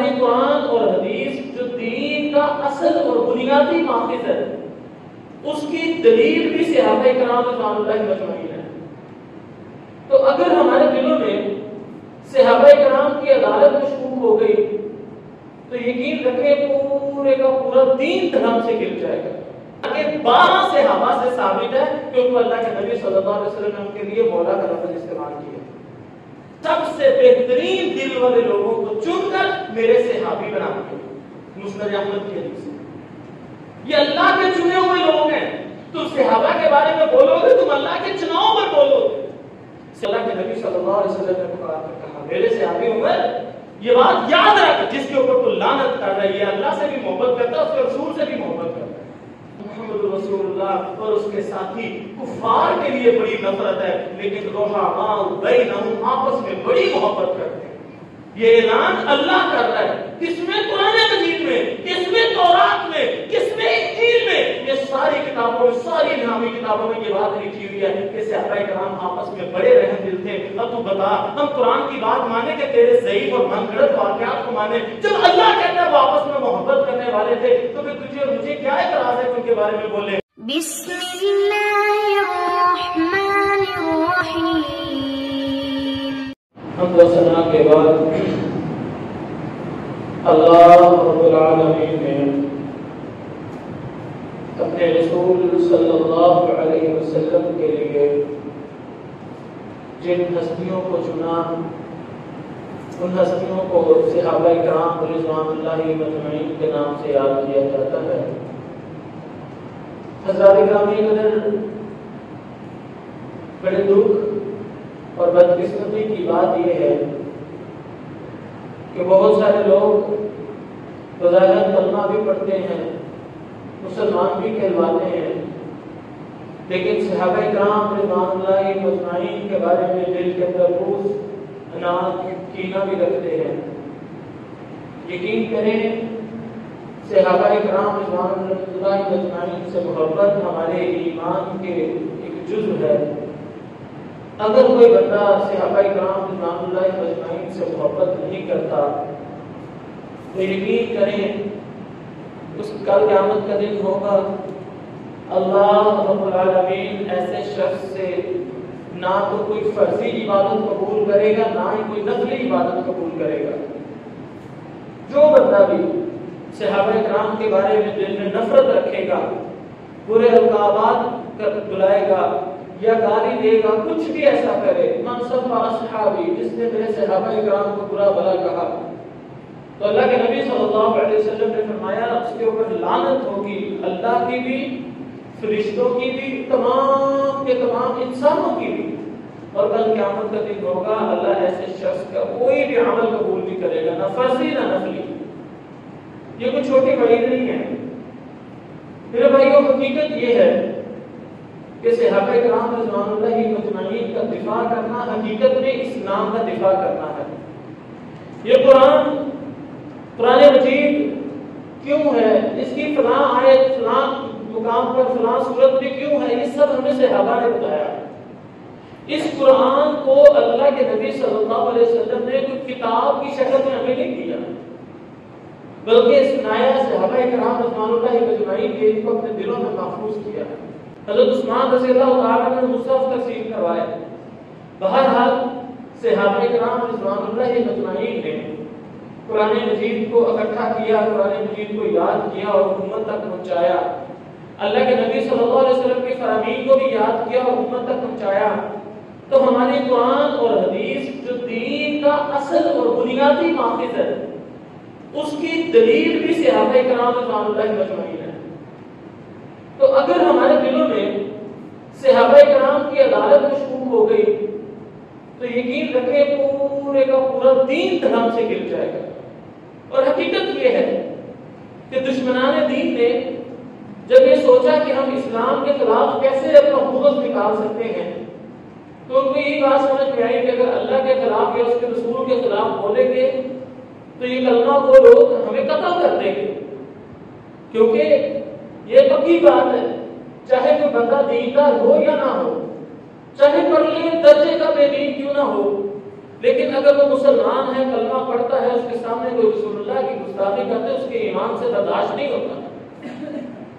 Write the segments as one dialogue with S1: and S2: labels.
S1: ہماری قرآن اور حدیث جو دین کا اصل اور بنیادی ماخذ ہے، اس کی دلیل بھی صحابہ کرام رضوان اللہ مجمعین ہے۔ تو اگر ہمارے دلوں میں صحابہ کرام کی عدالت مشکوک ہو گئی تو یقین رکھیں پورے کا پورا دین دھرم سے گر جائے گا۔ کہ 12 صحابہ سے ثابت ہے کہ ان کو اللہ کے نبی صلی اللہ علیہ وسلم نے ان کے لیے مولا کا لفظ استعمال کیا۔ سب سے بہترین دل والے لوگوں کو چن کر میرے صحابی بنا دیا، مسند احمد کی حدیث ہے۔ یہ اللہ کے چنے ہوئے لوگ ہیں، تم صحابہ کے بارے میں بولو گے، تم اللہ کے چناؤ پر بولو گے۔ اللہ کے نبی صلی اللہ علیہ وسلم نے کہا میرے صحابی عمر یہ بات یاد رکھ، جس کے اوپر تو لعنت کر رہا ہے یہ اللہ سے بھی محبت کرتا ہے، اس کے رسول سے بھی محبت کرتا ہے۔ محمد رسول اللہ اور اس کے ساتھی کفار کے لیے بڑی نفرت ہے، لیکن رحماء بینہم آپس میں بڑی محبت کرتے ہیں۔ یہ اعلان اللہ کر رہا ہے، کس میں؟ قرآن مجید میں، کس میں؟ تورات میں، کس میں؟ انجیل میں۔ یہ ساری کتابوں میں، ساری اسلامی کتابوں میں یہ بات لکھی ہوئی ہے کہ صحابہ کرام آپس میں بڑے رحم دل تھے۔ اب تو بتا، ہم قرآن کی بات مانے کہ تیرے ضعیف اور من گھڑت واقعات کو مانے؟ جب اللہ کہتا ہے وہ آپس میں محبت کرنے والے تھے تو پھر تجھے اور مجھے کیا اعتراض ہے ان کے بارے میں بولے؟
S2: بسم اللہ الرحمن الرحیم۔
S1: حمد و ثنا کے بعد اللہ رب العالمین نے اپنے رسول صلی اللہ علیہ وسلم کے لیے جن ہستیوں کو چنا، ان ہستیوں کو صحابہ کرام رضوان اللہ مجمعین کے نام سے یاد کیا جاتا ہے۔ حضرات گرامی قدر، بڑے دکھ اور بدقسمتی کی بات یہ ہے کہ بہت سارے لوگ بظاہر کلمہ بھی پڑھتے ہیں، مسلمان بھی کہلواتے ہیں، لیکن صحابہ کرام رضوان اللہ مجمعین کے بارے میں دل کے اندر بغض، عناد، کینہ بھی رکھتے ہیں۔ یقین کریں صحابہ کرام رضوان اللہ مجمعین سے محبت ہمارے ایمان کے ایک جزو ہے۔ اگر کوئی بندہ صحابہ کرام رضوان اللہ مجمعین سے محبت نہیں کرتا تو یقین کریں اس کل قیامت کا دن ہوگا، اللہ رب العالمین ایسے شخص سے نہ تو کوئی فرضی عبادت قبول کرے گا، نہ ہی کوئی نفلی عبادت قبول کرے گا۔ جو بندہ بھی صحابہ کرام کے بارے میں دل میں نفرت رکھے گا، برے القابات بلائے گا یا گالی دے گا، کچھ بھی ایسا کرے، من سب اصحابی، جس نے میرے صحابہ کرام کو برا بھلا کہا، تو اللہ کے نبی صلی اللہ علیہ وسلم نے فرمایا اس کے اوپر لعنت ہوگی، اللہ کی بھی، فرشتوں کی بھی، تمام کے تمام انسانوں کی بھی۔ اور کل قیامت کا دن ہوگا، اللہ ایسے شخص کا کوئی بھی عمل قبول نہیں کرے گا، نہ فرضی نہ نفلی۔ یہ کوئی چھوٹی بڑی نہیں ہے میرے بھائیوں، حقیقت یہ ہے کہ صحابہ کرام رضوان اللہ مجمعین کا دفاع کرنا حقیقت میں اسلام کا دفاع کرنا ہے۔ یہ قرآن مجید کیوں ہے، اس کی فلاں آیت فلاں مقام پر فلاں صورت میں کیوں ہے، یہ سب ہمیں صحابہ نے بتایا۔ اس قرآن کو اللہ کے نبی صلی اللہ علیہ وسلم نے کوئی کتاب کی شکل میں ہمیں نہیں دیا، بلکہ سنایا صحابہ کرام رضوان اللہ مجمعین کے ان کو اپنے دلوں میں محفوظ کیا۔ حضرت عثمان رضی اللہ تعالیٰ نے مصحف تقسیم کروائے۔ بہرحال صحابہ کرام رضوان اللہ مجمعین نے قرآن مجید کو اکٹھا کیا، قرآن مجید کو یاد کیا اور امت تک پہنچایا۔ اللہ کے نبی صلی اللہ علیہ وسلم کے فرامین کو بھی یاد کیا اور امت تک پہنچایا۔ تو ہماری قرآن اور حدیث جو دین کا اصل اور بنیادی ماخذ ہے، اس کی دلیل بھی صحابہ کرام رضوان اللہ مجمعین ہے۔ تو اگر ہمارے دلوں میں صحابہ کرام کی عدالت مشکوک ہو گئی تو یقین رکھیں پورے کا پورا دین دھرم سے گر جائے گا۔ اور حقیقت یہ ہے کہ دشمنان دین نے جب یہ سوچا کہ ہم اسلام کے خلاف کیسے اپنا بغض نکال سکتے ہیں تو ان کو یہی بات سمجھ میں آئی کہ اگر اللہ کے خلاف یا اس کے رسول کے خلاف بولیں گے تو یہ کلمہ وہ لوگ ہمیں قتل کر دیں گے، کیونکہ یہ پکی بات ہے چاہے کوئی بندہ دیندار ہو یا نہ ہو، چاہے پرلے درجے کا بے دین کیوں نہ ہو، لیکن اگر وہ مسلمان ہے، کلمہ پڑھتا ہے، اس کے سامنے کوئی رسول اللہ گستاخی کرتے اس کے ایمان سے برداشت نہیں ہوتا،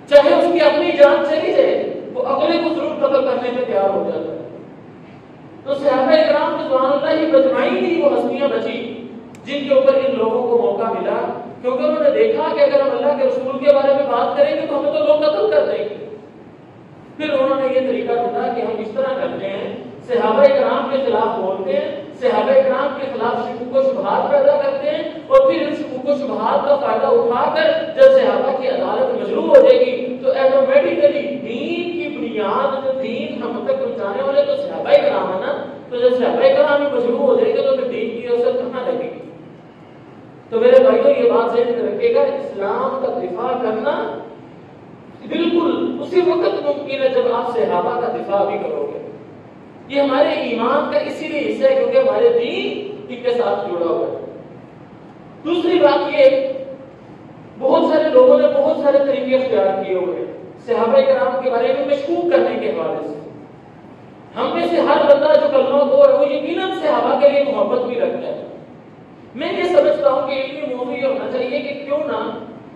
S1: چاہے اس کی اپنی جان چلی جائے وہ اگلے کو ضرور قتل کرنے میں تیار ہو جاتا ہے۔ تو صحابہ کرام رضوان اللہ اجمعین ہی وہ ہستیاں بچی جن کے اوپر ان لوگوں کو موقع ملا، کیونکہ انہوں نے دیکھا کہ اگر ہم اللہ کے رسول کے بارے میں بات کریں گے تو ہمیں تو لوگ قتل کر دیں گے۔ پھر انہوں نے یہ طریقہ ڈھونڈا کہ ہم اس طرح کرتے ہیں، صحابہ کرام کے خلاف بولتے ہیں، صحابہ کرام کے خلاف شکوک و شبہات پیدا کرتے ہیں، اور پھر ان شکوک و شبہات کا فائدہ اٹھا کر جب صحابہ کی عدالت مجروح ہو جائے گی تو ایٹومیٹیکلی دین کی بنیاد، جو دین ہم تک پہنچانے والے تو صحابہ کرام ہے نا، تو جب صحابہ کرام مجروح ہو جائے گا تو پھر دین کی اثر کہاں لگے گی؟ تو میرے بھائیوں یہ بات ذہن میں رکھیے گا، اسلام کا دفاع کرنا بالکل اسی وقت ممکن ہے جب آپ صحابہ کا دفاع بھی کرو گے۔ یہ ہمارے ایمان کا اسی لیے حصہ ہے کیونکہ ہمارے دین ان کے ساتھ جڑا ہوا ہے۔ دوسری بات یہ، بہت سارے لوگوں نے بہت سارے طریقے اختیار کیے ہوئے ہیں صحابہ کرام کے بارے میں مشکوک کرنے کے حوالے سے۔ ہم میں سے ہر بندہ جو کلمہ گو ہے وہ یقیناً صحابہ کے لیے محبت بھی رکھتا ہے۔ میں یہ سمجھتا ہوں کہ علمی موضوع یہ ہونا چاہیے کہ کیوں نہ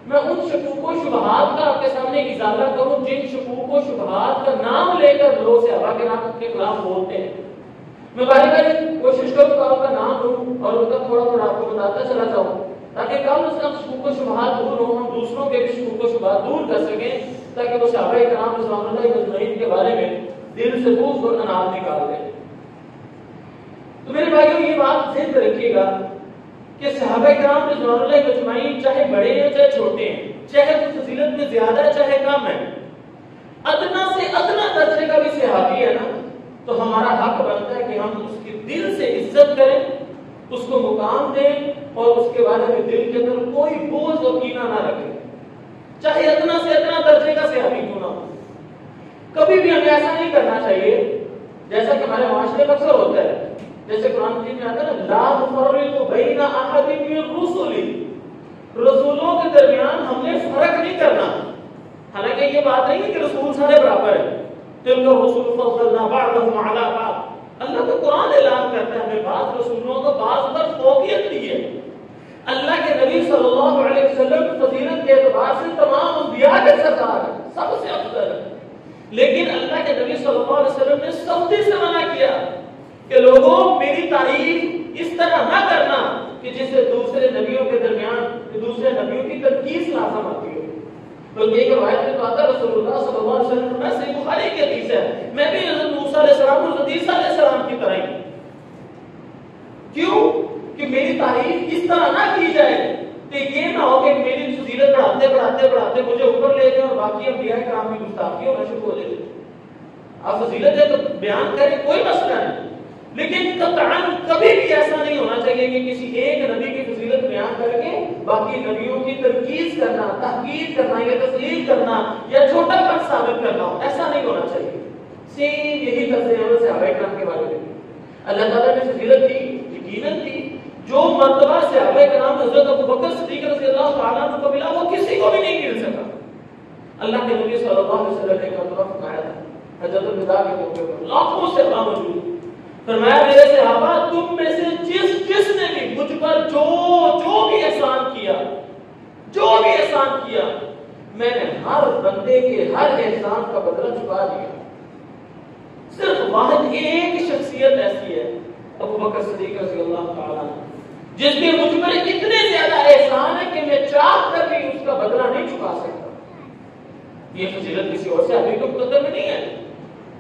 S1: میں ان شکوک و شبہات کا آپ کے سامنے ازالہ کروں جن شکوک و شبہات کا نام لے کر لوگ صحابہ کے نام کے خلاف بولتے ہیں۔ میں باری باری کوشش کروں کہ آپ کا نام لوں اور ان کا تھوڑا تھوڑا آپ کو بتاتا چلا جاؤں تاکہ کم از کم شکوک و شبہات دور ہوں، ہم دوسروں کے بھی شکوک و شبہات دور کر سکیں تاکہ وہ صحابہ کرام رضوان اللہ اجمعین کے بارے میں دل سے بغض اور اناد نکال دیں۔ تو میرے بھائیوں یہ بات ذہن میں رکھیے گا کہ صحابہ کرام رضوان اللہ اجمعین چاہے بڑے ہیں چاہے چھوٹے ہیں، چاہے فضیلت میں زیادہ ہے چاہے کم ہے، ادنا سے ادنا درجے کا بھی صحابی ہے نا، تو ہمارا حق بنتا ہے کہ ہم اس کی دل سے عزت کریں، اس کو مقام دیں اور اس کے بارے میں دل کے اندر کوئی بغض اور کینہ نہ رکھیں، چاہے ادنا سے ادنا درجے کا صحابی کیوں نہ ہو۔ کبھی بھی ہمیں ایسا نہیں کرنا چاہیے جیسا کہ ہمارے معاشرے میں اکثر ہوتا ہے، جیسے قرآن مجید میں آتا ہے نا لا نفرق بین احد من الرسل، رسولوں کے درمیان ہم نے فرق نہیں کرنا۔ حالانکہ یہ بات نہیں ہے کہ رسول سارے برابر ہیں، تلک الرسل فضلنا بعضهم علی بعض، اللہ کا قرآن اعلان کرتا ہے ہمیں بعض رسولوں کو بعض پر فوقیت دی ہے۔ اللہ کے نبی صلی اللہ علیہ وسلم فضیلت کے اعتبار سے تمام انبیاء کے سردار ہیں، سب سے افضل ہے، لیکن اللہ کے نبی صلی اللہ علیہ وسلم نے سختی سے منع کیا کہ لوگوں میری تعریف اس طرح نہ کرنا کہ جس سے دوسرے نبیوں کے درمیان دوسرے نبیوں کی تنقید لازم آتی ہو۔ بلکہ ایک روایت میں تو آتا ہے رسول اللہ صلی اللہ علیہ وسلم میں صحیح بخاری کی حدیث ہے میں بھی حضرت موسیٰ علیہ السلام اور حضرت عیسیٰ علیہ السلام کی طرح ہوں، کیوں کہ میری تعریف اس طرح نہ کی جائے کہ یہ نہ ہو کہ میری فضیلت بڑھاتے بڑھاتے بڑھاتے مجھے اوپر لے جائیں اور باقی انبیاء کرام کی گستاخی ہونا شروع ہو جائے۔ آپ فضیلت ہے تو بیان کریں کوئی مسئلہ نہیں، لیکن قطعاً کبھی بھی ایسا نہیں ہونا چاہیے کہ کسی ایک نبی کی فضیلت بیان کر کے باقی نبیوں کی تنقید کرنا، تحقیر کرنا یا تسلیل کرنا یا چھوٹا پن ثابت کرنا ہو، ایسا نہیں ہونا چاہیے۔ سیم یہی طرز عمل صحابہ کرام کے بارے میں اللہ تعالیٰ نے فضیلت دی، یقیناً دی، جو مرتبہ صحابہ کرام حضرت ابوبکر صدیق رضی اللہ تعالیٰ عنہ کو ملا وہ کسی کو بھی نہیں مل سکا۔ اللہ کے نبی صلی اللہ علیہ وسلم نے ایک مرتبہ فرمایا تھا حجۃ الوداع کے موقع پر لاکھوں صحابہ موجود، فرمایا میرے صحابہ تم میں سے جس نے بھی مجھ پر جو بھی احسان کیا میں نے ہر بندے کے ہر احسان کا بدلہ چکا دیا، صرف واحد ایک شخصیت ایسی ہے ابوبکر صدیق رضی اللہ تعالیٰ عنہ جس کے مجھ پر اتنے زیادہ احسان ہے کہ میں چاہ کر بھی اس کا بدلہ نہیں چکا سکتا۔ یہ فضیلت کسی اور سے ابھی تو مقدر میں نہیں ہے۔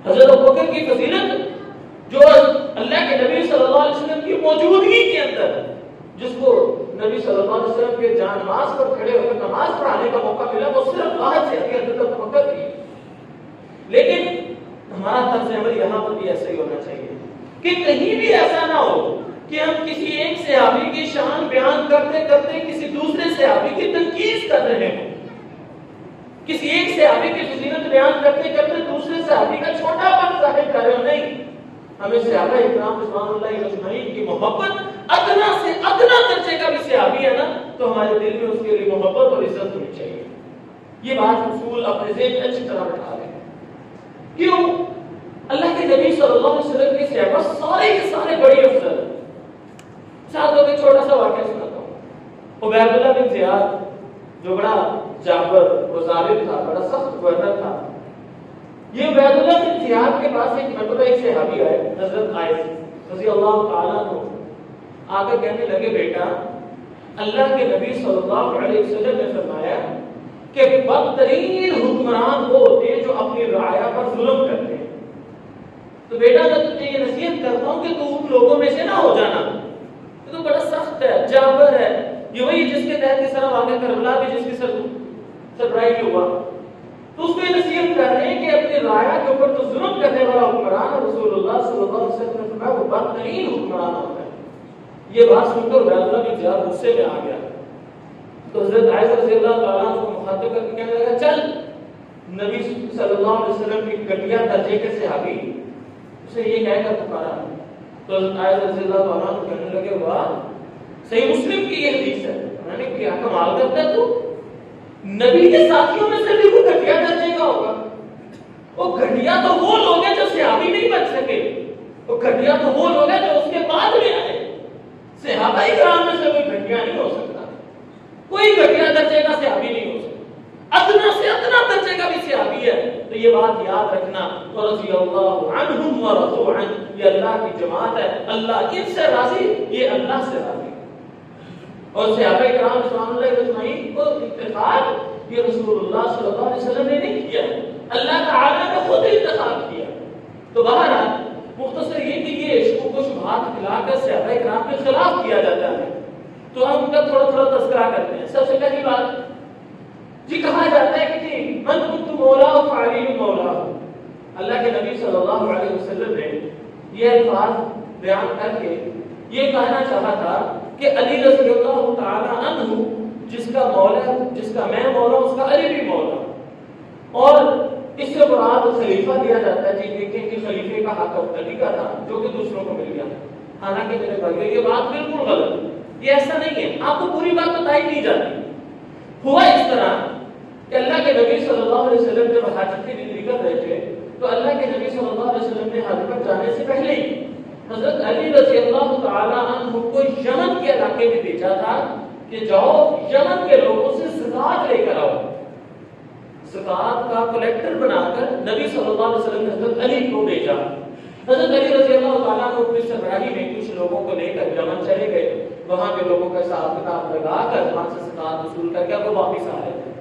S1: حضرت ابوبکر کی فضیلت جو اللہ کے نبی صلی اللہ علیہ وسلم کی موجودگی کے اندر جس کو نبی صلی اللہ علیہ وسلم کے جانماز پر کھڑے ہو کر نماز پڑھانے کا موقع ملا وہ صرف واحد سے حضرت ابوبکر کی، لیکن ہمارا طرز عمل یہاں پر بھی ایسا ہی ہونا چاہیے کہ کہیں بھی ایسا نہ ہو کہ ہم کسی ایک صحابی کی شان بیان کرتے کرتے کسی دوسرے صحابی کی تنقید کر رہے ہوں، کسی ایک صحابی کی فضیلت بیان کرتے کرتے دوسرے صحابی کا چھوٹا پن ظاہر کر رہے ہو۔ نہیں، ہمیں صحابہ کرام رضوان اللہ اجمعین کی محبت ادنا سے ادنا درجے کا بھی صحابی ہے نا تو ہمارے دل میں اس کے لیے محبت اور عزت ہونی چاہیے۔ یہ بات اصول اپنے ذہن میں اچھی طرح بٹھا لیں۔ کیوں؟ اللہ کے نبی صلی اللہ علیہ وسلم کے صحابہ سارے کے سارے بڑی افضل ہیں۔ ساتھ ایک چھوٹا سا واقعہ سناتا ہوں عبید اللہ بن زیاد جو بڑا جابر و ظالم تھا، بڑا سخت گورنر تھا، یہ عبید اللہ بن زیاد کے پاس ایک مرتبہ ایک صحابی آئے، حضرت عائض رضی اللہ تعالیٰ عنہ، آ کر کہنے لگے بیٹا اللہ کے نبی صلی اللہ علیہ وسلم نے فرمایا کہ بدترین حکمران وہ ہوتے ہیں جو اپنی رعایا پر ظلم کرتے ہیں، تو بیٹا میں تجھے یہ نصیحت کرتا ہوں کہ تو ان لوگوں میں سے نہ ہو جانا، تو بڑا سخت ہے، جابر ہے، یہ وہی جس کے تحت اس طرح واقعہ کربلا بھی جس کی سربراہی ہوا، تو اس کو یہ نصیحت کر رہے ہیں کہ اپنی رعایا کے اوپر تو ظلم کرنے والا حکمران رسول اللہ صلی اللہ علیہ وسلم نے فرمایا وہ بدترین حکمران ہوتا ہے۔ یہ بات سن کر عبید اللہ بن زیاد غصے میں آ گیا، تو حضرت عائض رضی اللہ تعالیٰ عنہ کو مخاطب کر کے کہنے لگا چل، نبی صلی اللہ علیہ وسلم کی گھٹیا درجے کے صحابی اسے یہ کہہ کر پکارا، تو حضرت عائض رضی اللہ تعالیٰ عنہ کہنے لگے واہ صحیح مسلم کی یہ حدیث ہے، انہوں نے کیا کمال کرتا ہے تو نبی کے ساتھیوں میں سے بھی وہ گھٹیا درجے کا ہوگا، وہ گھٹیا تو وہ لوگ ہیں جو صحابی نہیں بن سکے، وہ گھٹیا تو وہ لوگ ہیں جو اس کے بعد میں آئے، صحابہ کرام میں سے کوئی گھٹیا نہیں ہو سکتا، کوئی گھٹیا درجے کا صحابی نہیں ہو سکتا، ادنا سے ادنا درجے کا بھی صحابی ہے، تو یہ بات یاد رکھنا، رضی اللہ عنہم ورضوا عنہ، یہ اللہ کی جماعت ہے، اللہ ان سے راضی، یہ اللہ سے راضی، اور صحابہ کرام رضوان اللہ اجمعین کو انتخاب یہ رسول اللہ صلی اللہ علیہ وسلم نے نہیں کیا، اللہ تعالیٰ نے خود انتخاب کیا۔ تو بہرحال مختصر یہ کہ یہ عشق و شبہات پھیلا کر صحابہ کرام کے خلاف کیا جاتا ہے، تو ہم ان کا تھوڑا تھوڑا تذکرہ کرتے ہیں۔ سب سے پہلی بات جی کہا جاتا ہے کہ جی من کنت مولا فعلی مولا، اللہ کے نبی صلی اللہ علیہ وسلم نے یہ الفاظ بیان کر کے یہ کہنا چاہا تھا کہ علی رضی اللہ تعالی عنہ جس کا مولا، جس کا میں مولا، اس کا علی بھی مولا، اور اس سے مراد خلیفہ دیا جاتا ہے جی دیکھیں کہ خلیفے کا حق اب علی کا تھا جو کہ دوسروں کو مل گیا، حالانکہ میرے بھائیو یہ بات بالکل غلط ہے، یہ ایسا نہیں ہے، آپ کو پوری بات بتائی نہیں جاتی۔ ہوا اس طرح کہ اللہ کے نبی صلی اللہ علیہ وسلم جب حج کی ڈگری کر رہے تھے تو اللہ کے نبی صلی اللہ علیہ وسلم نے حج پر جانے سے پہلے ہی حضرت علی رضی اللہ تعالی عنہ کو یمن کے علاقے میں بھیجا تھا کہ جاؤ یمن کے لوگوں سے زکات لے کر آؤ، زکات کا کلیکٹر بنا کر نبی صلی اللہ علیہ وسلم نے حضرت علی کو بھیجا۔ حضرت علی رضی اللہ تعالیٰ عنہ اپنی سربراہی میں کچھ لوگوں کو لے کر یمن چلے گئے، وہاں کے لوگوں کا حساب کتاب لگا کر وہاں سے زکات وصول کر کے وہ واپس آ رہے تھے۔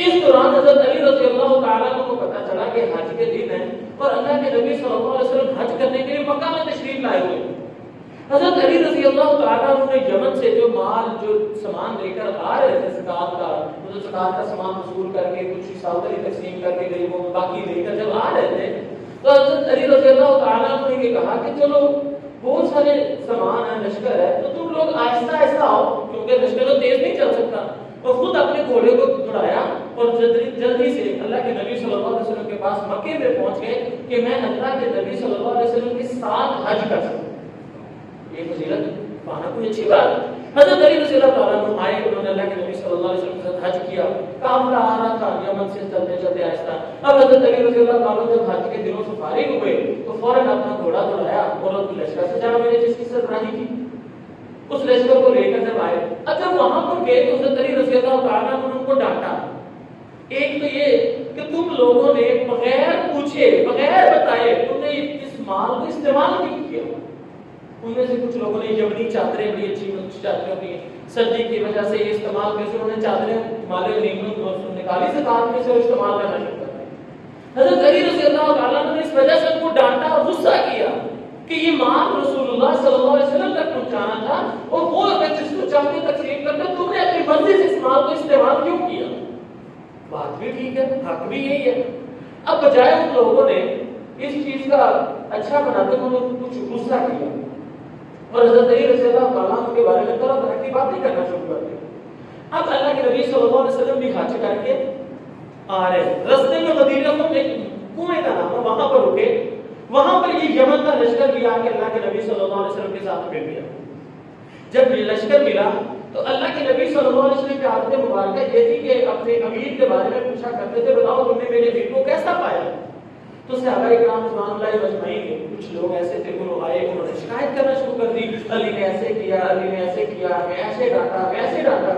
S1: اس دوران حضرت علی رضی اللہ تعالیٰ عنہ کو پتہ چلا کہ حج کے دن ہے اور اللہ کے نبی صلی اللہ علیہ وسلم حج کرنے کے لیے مکہ میں تشریف لائے ہوئے ہیں۔ حضرت علی رضی اللہ تعالیٰ عنہ نے یمن سے جو مال جو سامان لے کر آ رہے تھے زکات کا، وہ زکات کا سامان وصول کر کے کچھ حصہ تقسیم کر کے غریبوں کو باقی لے کر جب آ رہے تھے تو حضرت علی رضی اللہ تعالیٰ عنہ نے یہ کہا کہ چلو بہت سارے سامان ہے، لشکر ہے، تو تم لوگ آہستہ آہستہ آؤ کیونکہ لشکر تو تیز نہیں چل سکتا، اور خود اپنے گھوڑے کو دوڑایا اور جلدی سے اللہ کے نبی صلی اللہ علیہ وسلم کے پاس مکے میں پہنچ گئے کہ میں اللہ کے نبی صلی اللہ علیہ وسلم کے ساتھ حج کر سکوں۔ یہ فضیلت پانا کوئی اچھی بات۔ حضرت علی رضی اللہ تعالیٰ عنہ آئے، انہوں نے اللہ کے نبی صلی اللہ علیہ وسلم کے ساتھ حج کیا، کافلہ آ رہا تھا یمن سے چلتے چلتے آہستہ۔ اب حضرت علی رضی اللہ تعالیٰ جب حج کے دنوں سے فارغ ہوئے تو فوراً اپنا گھوڑا دوڑایا اور لشکر سے جا ملے جس کی سربراہی کی، اس لشکر کو لے کر جب آئے، اب جب وہاں پر گئے تو حضرت علی رضی اللہ تعالیٰ عنہ نے ان کو ڈانٹا۔ ایک تو یہ کہ تم لوگوں نے بغیر پوچھے بغیر بتائے تم نے اس مال کو استعمال نہیں کیا۔ ان میں سے کچھ لوگوں نے یمنی چادریں، بڑی اچھی چادریں ہوتی ہیں، سردی کی وجہ سے یہ استعمال کیسے انہوں نے چادریں مال غنیمت نکالی زکات میں سے استعمال کرنا شروع کر دیا۔ حضرت علی رضی اللہ تعالیٰ نے اس وجہ سے ان کو ڈانٹا اور غصہ کیا کہ یہ مال رسول اللہ صلی اللہ علیہ وسلم تک پہنچانا تھا اور وہ اگر جس کو چاہتے تقسیم کرتے تم نے اپنی مرضی سے اس مال کو استعمال کیوں کیا؟ بات بھی ٹھیک ہے، حق بھی یہی ہے۔ اب بجائے ان لوگوں نے اس چیز کا اچھا بناتے انہوں نے کچھ غصہ کیا اور حضرت علی رضی اللہ تعالیٰ عنہ کے بارے میں طرح طرح کی باتیں کرنا شروع کر دی۔ اب اللہ کے نبی صلی اللہ علیہ وسلم بھی حج کر کے آ رہے، رستے میں غدیر قوم ایک کنویں کا نام ہے، وہاں پر رکے، وہاں پر یہ یمن کا لشکر بھی آ کے اللہ کے نبی صلی اللہ علیہ وسلم کے ساتھ مل گیا۔ جب یہ لشکر ملا تو اللہ کے نبی صلی اللہ علیہ وسلم کی عادت مبارکہ یہ تھی کہ اپنے امیر کے بارے میں پوچھا کرتے تھے بتاؤ تم نے میرے امیر کو کیسا پایا؟ تو صحابہ کرام رضوان اللہ اجمعین میں کچھ لوگ ایسے تھے انہوں آئے انہوں نے شکایت کرنا شروع کر دی، علی نے ایسے کیا، علی نے ایسے کیا، میں ایسے ڈانٹا، ویسے ڈانٹا۔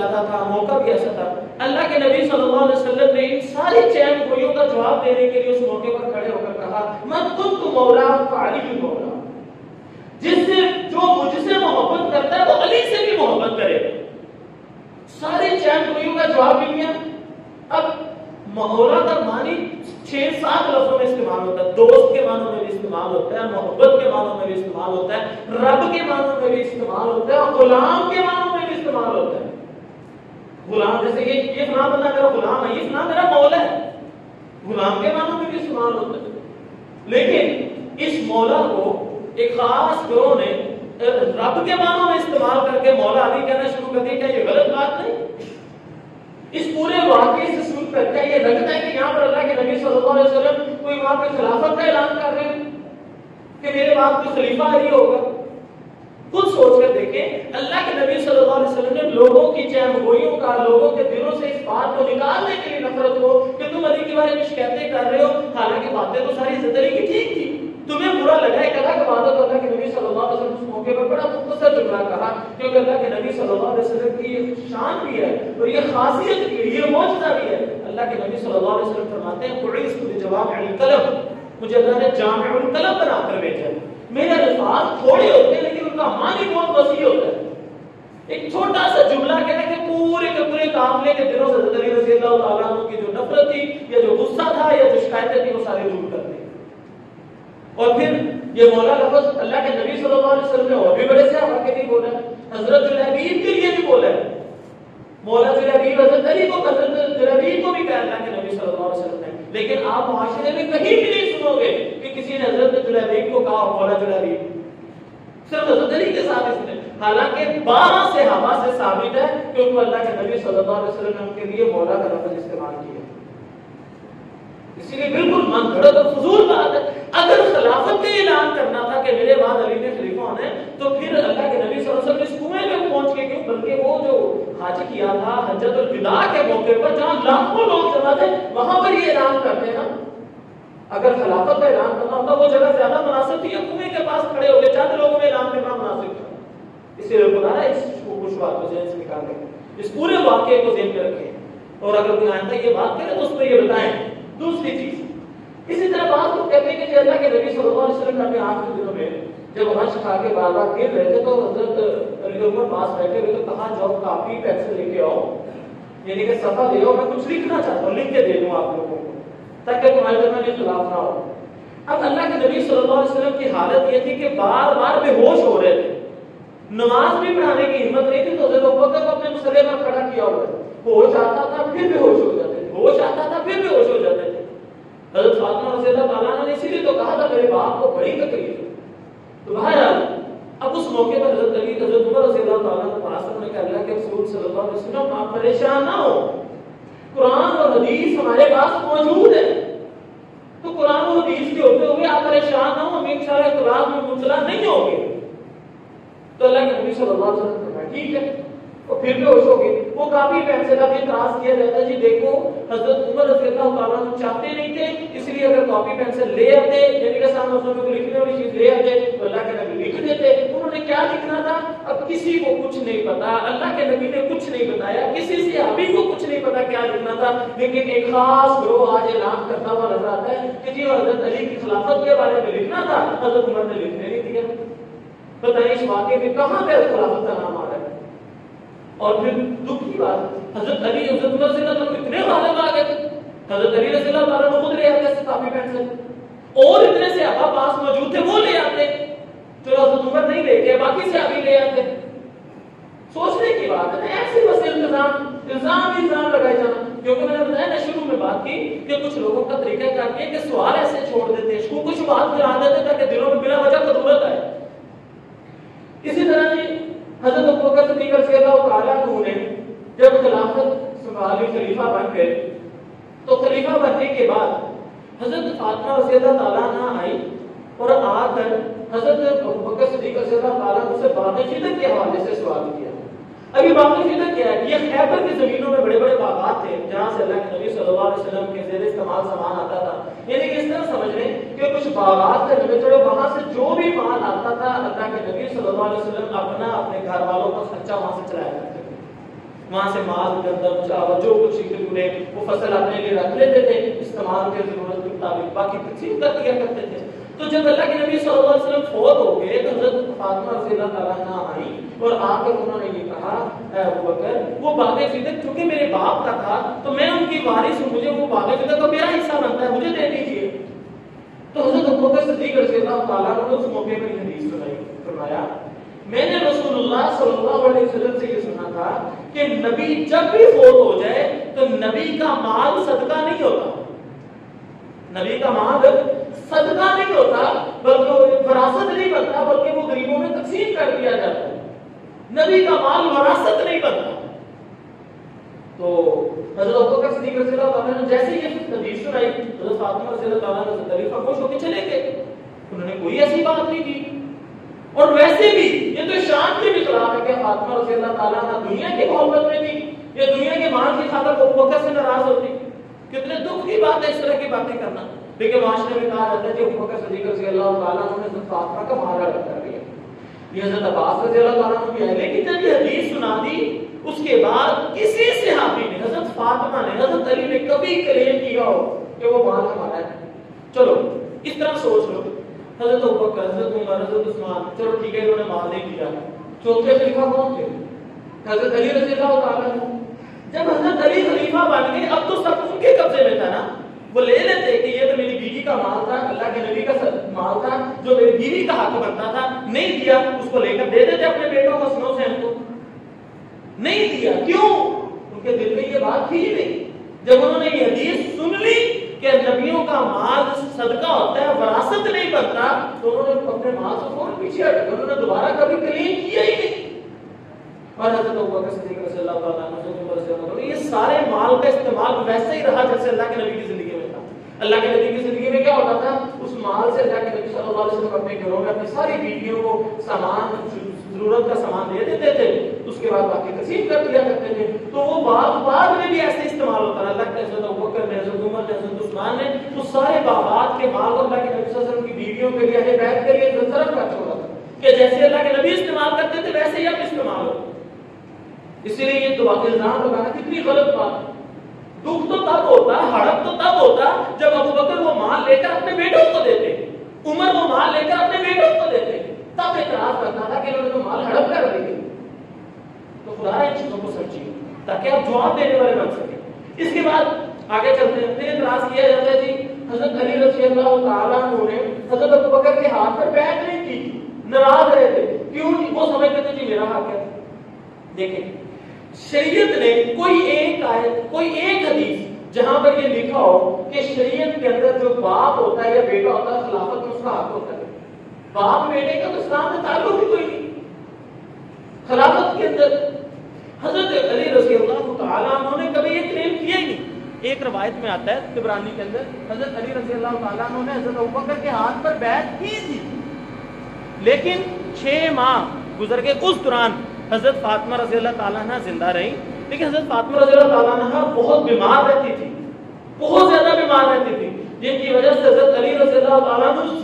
S1: زیادہ تھا، موقع بھی ایسا تھا، اللہ کے نبی صلی اللہ علیہ وسلم نے ان ساری چین گوئیوں کا جواب دینے کے لیے اس موقع پر کھڑے ہو کر کہا من کنت مولا فعلی مولا، جو مجھ سے محبت کرتا ہے وہ علی سے بھی محبت کرے. سارے چین گوئیوں کا جواب مل گیا. اب مولا کا معنی 6-7 لفظوں میں استعمال ہوتا ہے، دوست کے معنوں میں بھی استعمال ہوتا ہے، محبت کے معنوں میں بھی استعمال ہوتا ہے، رب کے معنوں میں بھی استعمال ہوتا ہے، اور غلام کے معنوں میں بھی استعمال ہوتا ہے. غلام جیسے یہ فلاں بندہ میرا غلام ہے، یہ فلاں میرا مولا ہے، غلام کے معنوں میں بھی استعمال ہوتا ہے. لیکن اس مولا کو ایک خاص گروہ نے رب کے معنوں میں استعمال کر کے مولا علی کہنا شروع کر دیا. کیا یہ غلط بات نہیں؟ اس پورے واقعے سے سن کر کیا یہ لگتا ہے کہ یہاں پر اللہ کے نبی صلی اللہ علیہ وسلم کوئی وہاں پہ خلافت کا اعلان کر رہے ہیں کہ میرے بعد کوئی خلیفہ علی ہوگا؟ خود سوچ کر دیکھیں، اللہ کے نبی صلی اللہ علیہ وسلم نے لوگوں کی چہم گوئیوں کا، لوگوں کے دلوں سے اس بات کو نکالنے کے لیے نفرت ہو کہ تم علی کے بارے میں شکایتیں کر رہے ہو، حالانکہ باتیں تو ساری عزت علی کی ٹھیک تھی. تمہیں برا لگا ایک الگ بات ہے. تو اللہ کے نبی صلی اللہ علیہ وسلم اس موقع پر بڑا مختصر جملہ کہا، کیونکہ اللہ کے نبی صلی اللہ علیہ وسلم کی یہ شان بھی ہے اور یہ خاصیت بھی ہے، یہ معجزہ بھی ہے. اللہ کے نبی صلی اللہ علیہ وسلم فرماتے ہیں بعثت بجوامع الکلم، مجھے اللہ نے جامع الکلم بنا کر بھیجا ہے. میرے الفاظ تھوڑے ہوتے ہیں لیکن ان کا معنی بہت وسیع ہوتا ہے. ایک چھوٹا سا جملہ کہنا کہ پورے کے پورے قافلے کے دلوں سے حضرت علی رضی اللہ تعالیٰ عنہ کی جو نفرت تھی یا جو غصہ تھا یا جو شکایتیں تھیں وہ سارے دور کر دی. اور پھر یہ مولا لفظ اللہ کے نبی صلی اللہ علیہ وسلم نے اور بھی بڑے صحابہ کے لیے بولا ہے، حضرت جلیبیب کے لیے بھی بولا ہے. مولا جلیبیب حضرت علی کو، حضرت جلیبیب کو بھی کہا اللہ کے نبی صلی اللہ علیہ وسلم نے. لیکن آپ معاشرے میں کہیں بھی نہیں سنو گے کہ کسی نے حضرت جلیبیب کو کہا مولا جلیبیب، صرف حضرت علی کے ساتھ اس نے. حالانکہ 12 صحابہ سے ثابت ہے کہ ان کو اللہ کے نبی صلی اللہ علیہ وسلم نے ان کے لیے مولا کا لفظ استعمال کیا. اسی لیے بالکل من گھڑت اور فضول بات ہے. اگر خلافت کا اعلان کرنا تھا کہ میرے بعد علی نے خلیفہ ہونا ہے تو پھر اللہ کے نبی صلی اللہ علیہ وسلم اس کنویں میں پہنچ کے کیوں، بلکہ وہ جو حج کیا تھا حجۃ الوداع کے موقع پر جہاں لاکھوں لوگ جمع تھے وہاں پر یہ اعلان کرتے ہیں نا. اگر خلافت کا اعلان کرنا ہوتا وہ جگہ زیادہ مناسب تھی، یا کنویں کے پاس کھڑے ہو گئے چند لوگوں میں اعلان کرنا مناسب تھا. اس لیے خدا ہے اس خوش بات کو ذہن سے نکال دیں، اس پورے واقعے کو ذہن میں رکھیں، اور اگر کوئی آئندہ یہ بات کرے تو اس کو یہ بتائیں. دوسری چیز اسی طرح بات کو کہتے ہیں کہ اللہ کے نبی صلی اللہ علیہ وسلم نے اپنے آخری دنوں میں جب حج کھا کے بار بار گر رہے تھے تو حضرت علی عمر پاس بیٹھے ہوئے تو کہا جاؤ کاپی پینسل لے کے آؤ، یعنی کہ صفحہ دے آؤ، میں کچھ لکھنا چاہتا ہوں، لکھ کے دے دوں آپ لوگوں کو تاکہ تمہارے درمیان یہ خلاف نہ ہو. اب اللہ کے نبی صلی اللہ علیہ وسلم کی حالت یہ تھی کہ بار بار بے ہوش ہو رہے تھے، نماز بھی پڑھانے کی ہمت نہیں تھی. تو حضرت ابوبکر کو اپنے مصلی پر کھڑا کیا ہوا ہے، ہوش آتا تھا پھر بے ہوش ہو جاتے تھے، ہوش آتا تھا پھر بے ہوش ہو جاتے تھے. حضرت فاطمہ رضی اللہ تعالیٰ عنہ نے اسی لیے تو کہا تھا میرے باپ کو بڑی تکلیف ہے. تو بہرحال اب اس موقع پر حضرت علی حضرت عمر رضی اللہ تعالیٰ عنہ پاس نے کہا اللہ کے رسول صلی اللہ علیہ وسلم آپ پریشان نہ ہو، قرآن اور حدیث ہمارے پاس موجود ہے، تو قرآن اور حدیث کے ہوتے ہوئے آپ پریشان نہ ہو، ہم انشاءاللہ اختلاف میں مبتلا نہیں ہوں گے. تو اللہ کے نبی صلی اللہ علیہ وسلم نے کہا ٹھیک ہے، اور پھر بھی ہوش ہو گئے. وہ کافی پینسل اب اعتراض کیا جاتا ہے جی دیکھو حضرت عمر رضی اللہ تعالیٰ عنہ چاہتے نہیں تھے، اس لیے اگر کاپی پینسل لے آتے یعنی کہ سامنے اس میں لکھنے والی چیز لے آتے تو اللہ کے نبی لکھ دیتے. انہوں نے کیا لکھنا تھا اب کسی کو کچھ نہیں پتا، اللہ کے نبی نے کچھ نہیں بتایا، کسی صحابی کو کچھ نہیں پتا کیا لکھنا تھا. لیکن ایک خاص گروہ آج اعلان کرتا ہوا نظر آتا ہے کہ جی حضرت علی کی خلافت کے بارے میں لکھنا تھا، حضرت عمر نے لکھنے نہیں دیا. بتائیے اس واقعے میں کہاں پہ خلافت کا نام آ رہا ہے. اور پھر دکھ کی بات حضرت علی حضرت عمر سے تو اتنے غالب آ گئے تھے، حضرت علی رضی اللہ تعالیٰ عنہ خود لے آتے سے کافی پینسل، اور اتنے صحابہ پاس موجود تھے وہ لے آتے، چلو حضرت عمر نہیں لے کے باقی صحابی لے آتے. سوچنے کی بات ہے ایسے بس الزام لگائے جانا. کیونکہ میں نے بتایا نا شروع میں بات کی کہ کچھ لوگوں کا طریقہ کار یہ کہ سوال ایسے چھوڑ دیتے، شکوک و شبہات پھیلا دیتے تاکہ دلوں میں بلا وجہ ضرورت آئے. اسی طرح جی حضرت ابوبکر صدیق رضی اللہ تعالیٰ عنہ نے جب خلافت سنبھالی خلیفہ بن گئے تو خلیفہ بننے کے بعد حضرت فاطمہ رضی اللہ تعالیٰ عنہ آئی اور آ کر حضرت ابوبکر صدیق رضی اللہ تعالیٰ عنہ سے باغ فدق کے حوالے سے سوال کیا. ابھی باغ فدق کیا ہے؟ یہ خیبر کی زمینوں میں بڑے بڑے باغات تھے جہاں سے اللہ کے نبی صلی اللہ علیہ وسلم کے زیر استعمال سامان آتا تھا. یعنی کہ اس طرح سمجھ لیں کہ کچھ باغات تھے جنہیں چلو وہاں سے جو بھی مال آتا تھا اللہ کے نبی صلی اللہ علیہ وسلم اپنے گھر والوں کا خرچہ وہاں سے چلایا کرتے تھے. وہاں سے مال گندم چاول جو کچھ پورے وہ فصل اپنے لیے رکھ لیتے تھے استعمال کے ضرورت کے مطابق، باقی تقسیم کر دیا کرتے تھے۔ تو جب اللہ کے نبی صلی اللہ علیہ وسلم فوت ہو گئے تو حضرت فاطمہ رضی اللہ تعالیٰ عنہا آئی اور آ کر انہوں نے یہ کہا اے ابو بکر وہ باغ فدق چونکہ میرے باپ کا تھا تو میں ان کی وارث ہوں، مجھے وہ باغ فدق کا میرا حصہ بنتا ہے، مجھے دے دیجیے۔ تو حضرت ابو بکر صدیق رضی اللہ تعالیٰ عنہ نے اس موقع پر یہ حدیث سنائی، فرمایا میں نے رسول اللہ صلی اللہ علیہ وسلم سے یہ سنا تھا کہ نبی جب بھی فوت ہو جائے تو نبی کا مال صدقہ نہیں ہوتا، نبی کا مال صدقہ نہیں ہوتا، بلکہ وراثت نہیں بنتا، بلکہ وہ غریبوں میں تقسیم کر دیا جاتا ہے، نبی کا مال وراثت نہیں بنتا۔ تو حضرت ابوبکر صدیق رضی اللہ تعالیٰ نے جیسے یہ حدیث سنائی حضرت فاطمہ رضی اللہ تعالیٰ نے خلیفہ خوش ہو کے چلے گئے، انہوں نے کوئی ایسی بات نہیں کی۔ اور ویسے بھی یہ تو شان کی بھی خلاف ہے کہ فاطمہ رضی اللہ تعالیٰ عنہ دنیا کی محبت میں تھی یا دنیا کے مال کی خاطر ابوبکر سے ناراض ہوتی، کتنے دکھ کی بات ہے اس طرح کی باتیں کرنا۔ لیکن معاشرے میں کہا جاتا ہے کہ ابوبکر صدیق رضی اللہ تعالیٰ عنہ نے حضرت فاطمہ کا مال الگ کر دیا۔ یہ حضرت عباس رضی اللہ تعالیٰ عنہ کی ہے، لیکن جب یہ حدیث سنا دی اس کے بعد کسی صحابی نے حضرت فاطمہ نے حضرت علی نے کبھی کلیم کیا ہو کہ وہ مال ہمارا ہے؟ چلو اس طرح سوچ لو، حضرت ابوبکر، حضرت عمر، حضرت عثمان، چلو ٹھیک ہے انہوں نے مال نہیں دیا، چوتھے خلیفہ کون تھے؟ حضرت علی رضی اللہ تعالیٰ عنہ۔ جب حضرت علی خلیفہ بن گئے اب تو سب ان کے قبضے میں تھا نا، وہ لے لیتے کہ یہ تو میری بیوی کا مال تھا، اللہ کے نبی کا مال تھا جو میری بیوی کا حق بنتا تھا، نہیں دیا اس کو لے کر دے دیتے اپنے بیٹوں کو، سنو سے ہم کو نہیں دیا۔ کیوں؟ ان کے دل میں یہ بات تھی نہیں۔ جب انہوں نے یہ حدیث سن لی کہ نبیوں کا مال صدقہ ہوتا ہے، وراثت نہیں بنتا، تو انہوں نے اپنے مال سے فوراً پیچھے ہٹ گئے، انہوں نے دوبارہ کبھی کلیم کیا ہی نہیں۔ اور حضرت ابوبکر صدیق رضی اللہ تعالیٰ عنہ یہ سارے مال کا استعمال ویسے ہی رہا جیسے اللہ کے نبی کی زندگی میں تھا۔ اللہ کے نبی کی زندگی میں کیا ہوتا تھا؟ اس مال سے اللہ کے نبی صلی اللہ علیہ وسلم اپنے گھروں میں اپنی ساری بیویوں کو سامان، ضرورت کا سامان دے دیتے تھے، اس کے بعد باقی تقسیم کر دیا کرتے تھے۔ تو وہ بعد میں بھی ایسے استعمال ہوتا ہے۔ اللہ کے حضرت ابوبکر نے، حضرت عمر نے، حضرت عثمان نے اس سارے باغات کے مال کو اللہ کے نبی صلی اللہ علیہ وسلم کی بیویوں کے لیے، اہل بیت کے لیے صرف کر چھوڑا تھا کہ جیسے اللہ کے نبی استعمال کرتے تھے ویسے ہی اب استعمال ہو۔ اسی لیے یہ دعا الزام لگانا کتنی غلط بات ہے۔ دکھ تو تب ہوتا، ہڑپ تو تب ہوتا جب ابوبکر وہ مال لے کر اپنے بیٹوں کو دیتے، عمر وہ مال لے کر اپنے بیٹوں کو دیتے، تب اعتراض کرنا تھا کہ انہوں نے تو مال ہڑپ کر دیے۔ تو خدا ان چیزوں کو سمجھیے تاکہ آپ جواب دینے والے بن سکیں۔ اس کے بعد آگے چلتے ہیں، پھر اعتراض کیا جاتا ہے جی حضرت علی رضی اللہ تعالیٰ عنہ نے حضرت ابوبکر کے ہاتھ پر بیعت نہیں کی، ناراض رہے تھے، کیوں؟ وہ سمجھتے تھے جی میرا حق ہے۔ دیکھیں شریعت نے کوئی ایک آیت، کوئی ایک حدیث جہاں پر یہ لکھا ہو کہ شریعت کے اندر جو باپ ہوتا ہے یا بیٹا ہوتا ہے خلافت میں اس کا حق ہوتا ہے، باپ بیٹے کا تو اسلام سے تعلق ہی کوئی نہیں۔ خلافت کے اندر حضرت علی رضی اللہ تعالیٰ عنہ نے کبھی یہ کلیم کیا ہی نہیں۔ ایک روایت میں آتا ہے طبرانی کے اندر حضرت علی رضی اللہ تعالیٰ عنہ نے حضرت ابوبکر کے ہاتھ پر بیعت کی تھی، لیکن 6 ماہ گزر کے اس دوران حضرت فاطمہ رضی اللہ تعالیٰ عنہ زندہ رہی، لیکن حضرت فاطمہ رضی اللہ تعالیٰ عنہ بہت بیمار رہتی تھی، بہت زیادہ بیمار رہتی تھی، جن کی وجہ سے حضرت علی رضی اللہ تعالیٰ عنہ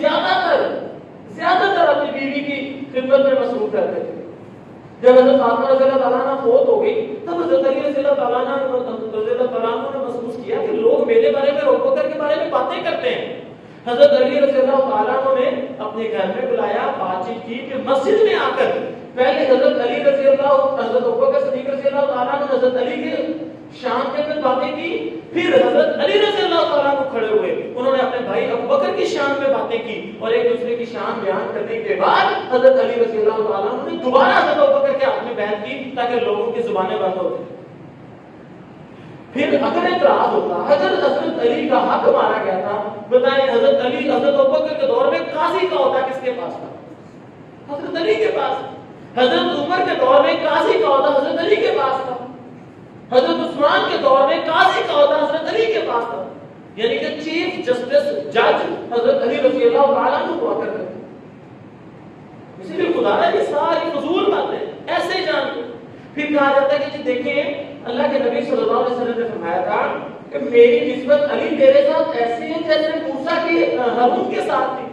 S1: زیادہ تر اپنی بیوی کی خدمت میں مصروف رہتے تھے۔ جب حضرت فاطمہ رضی اللہ تعالیٰ عنہ فوت ہو گئی تب حضرت علی رضی اللہ تعالیٰ عنہ نے محسوس کیا کہ لوگ میرے بارے میں، ابوبکر کے بارے میں باتیں کرتے ہیں۔ حضرت علی رضی اللہ تعالیٰ عنہ نے اپنے گھر میں بلایا، بات چیت کی کہ مسجد میں آ کر پہلے حضرت علی رضی اللہ، حضرت ابوبکر صدیق رضی اللہ تعالیٰ عنہ نے حضرت علی کے شان کے اندر باتیں کی، پھر حضرت علی رضی اللہ تعالیٰ عنہ کھڑے ہوئے، انہوں نے اپنے بھائی ابوبکر کی شان میں باتیں کی اور ایک دوسرے کی شان بیان کرنے کے بعد حضرت علی رضی اللہ تعالیٰ عنہ نے دوبارہ حضرت ابوبکر کے ہاتھ میں بیعت کی تاکہ لوگوں کی زبانیں بند ہو جائیں۔ پھر اگر اعتراض ہوتا حضرت علی کا حق مارا گیا تھا، بتائیں حضرت علی، حضرت ابوبکر کے دور میں قاضی کا ہوتا کس کے پاس تھا؟ حضرت علی کے پاس۔ حضرت عمر کے دور میں قاضی کا ہوتا حضرت علی کے پاس تھا۔ حضرت عثمان کے دور میں قاضی کا ہوتا حضرت علی کے پاس تھا، یعنی کہ چیف جسٹس، جج حضرت علی رضی اللہ تعالیٰ عنہ ہوا کرتے تھے۔ اسی لیے خدا نے یہ ساری فضول باتیں ایسے ہی جان لی۔ پھر کہا جاتا ہے کہ دیکھیں اللہ کے نبی صلی اللہ علیہ وسلم نے فرمایا تھا کہ میری نسبت علی تیرے ساتھ ایسی ہے جیسے موسیٰ کی ہارون کے ساتھ تھی۔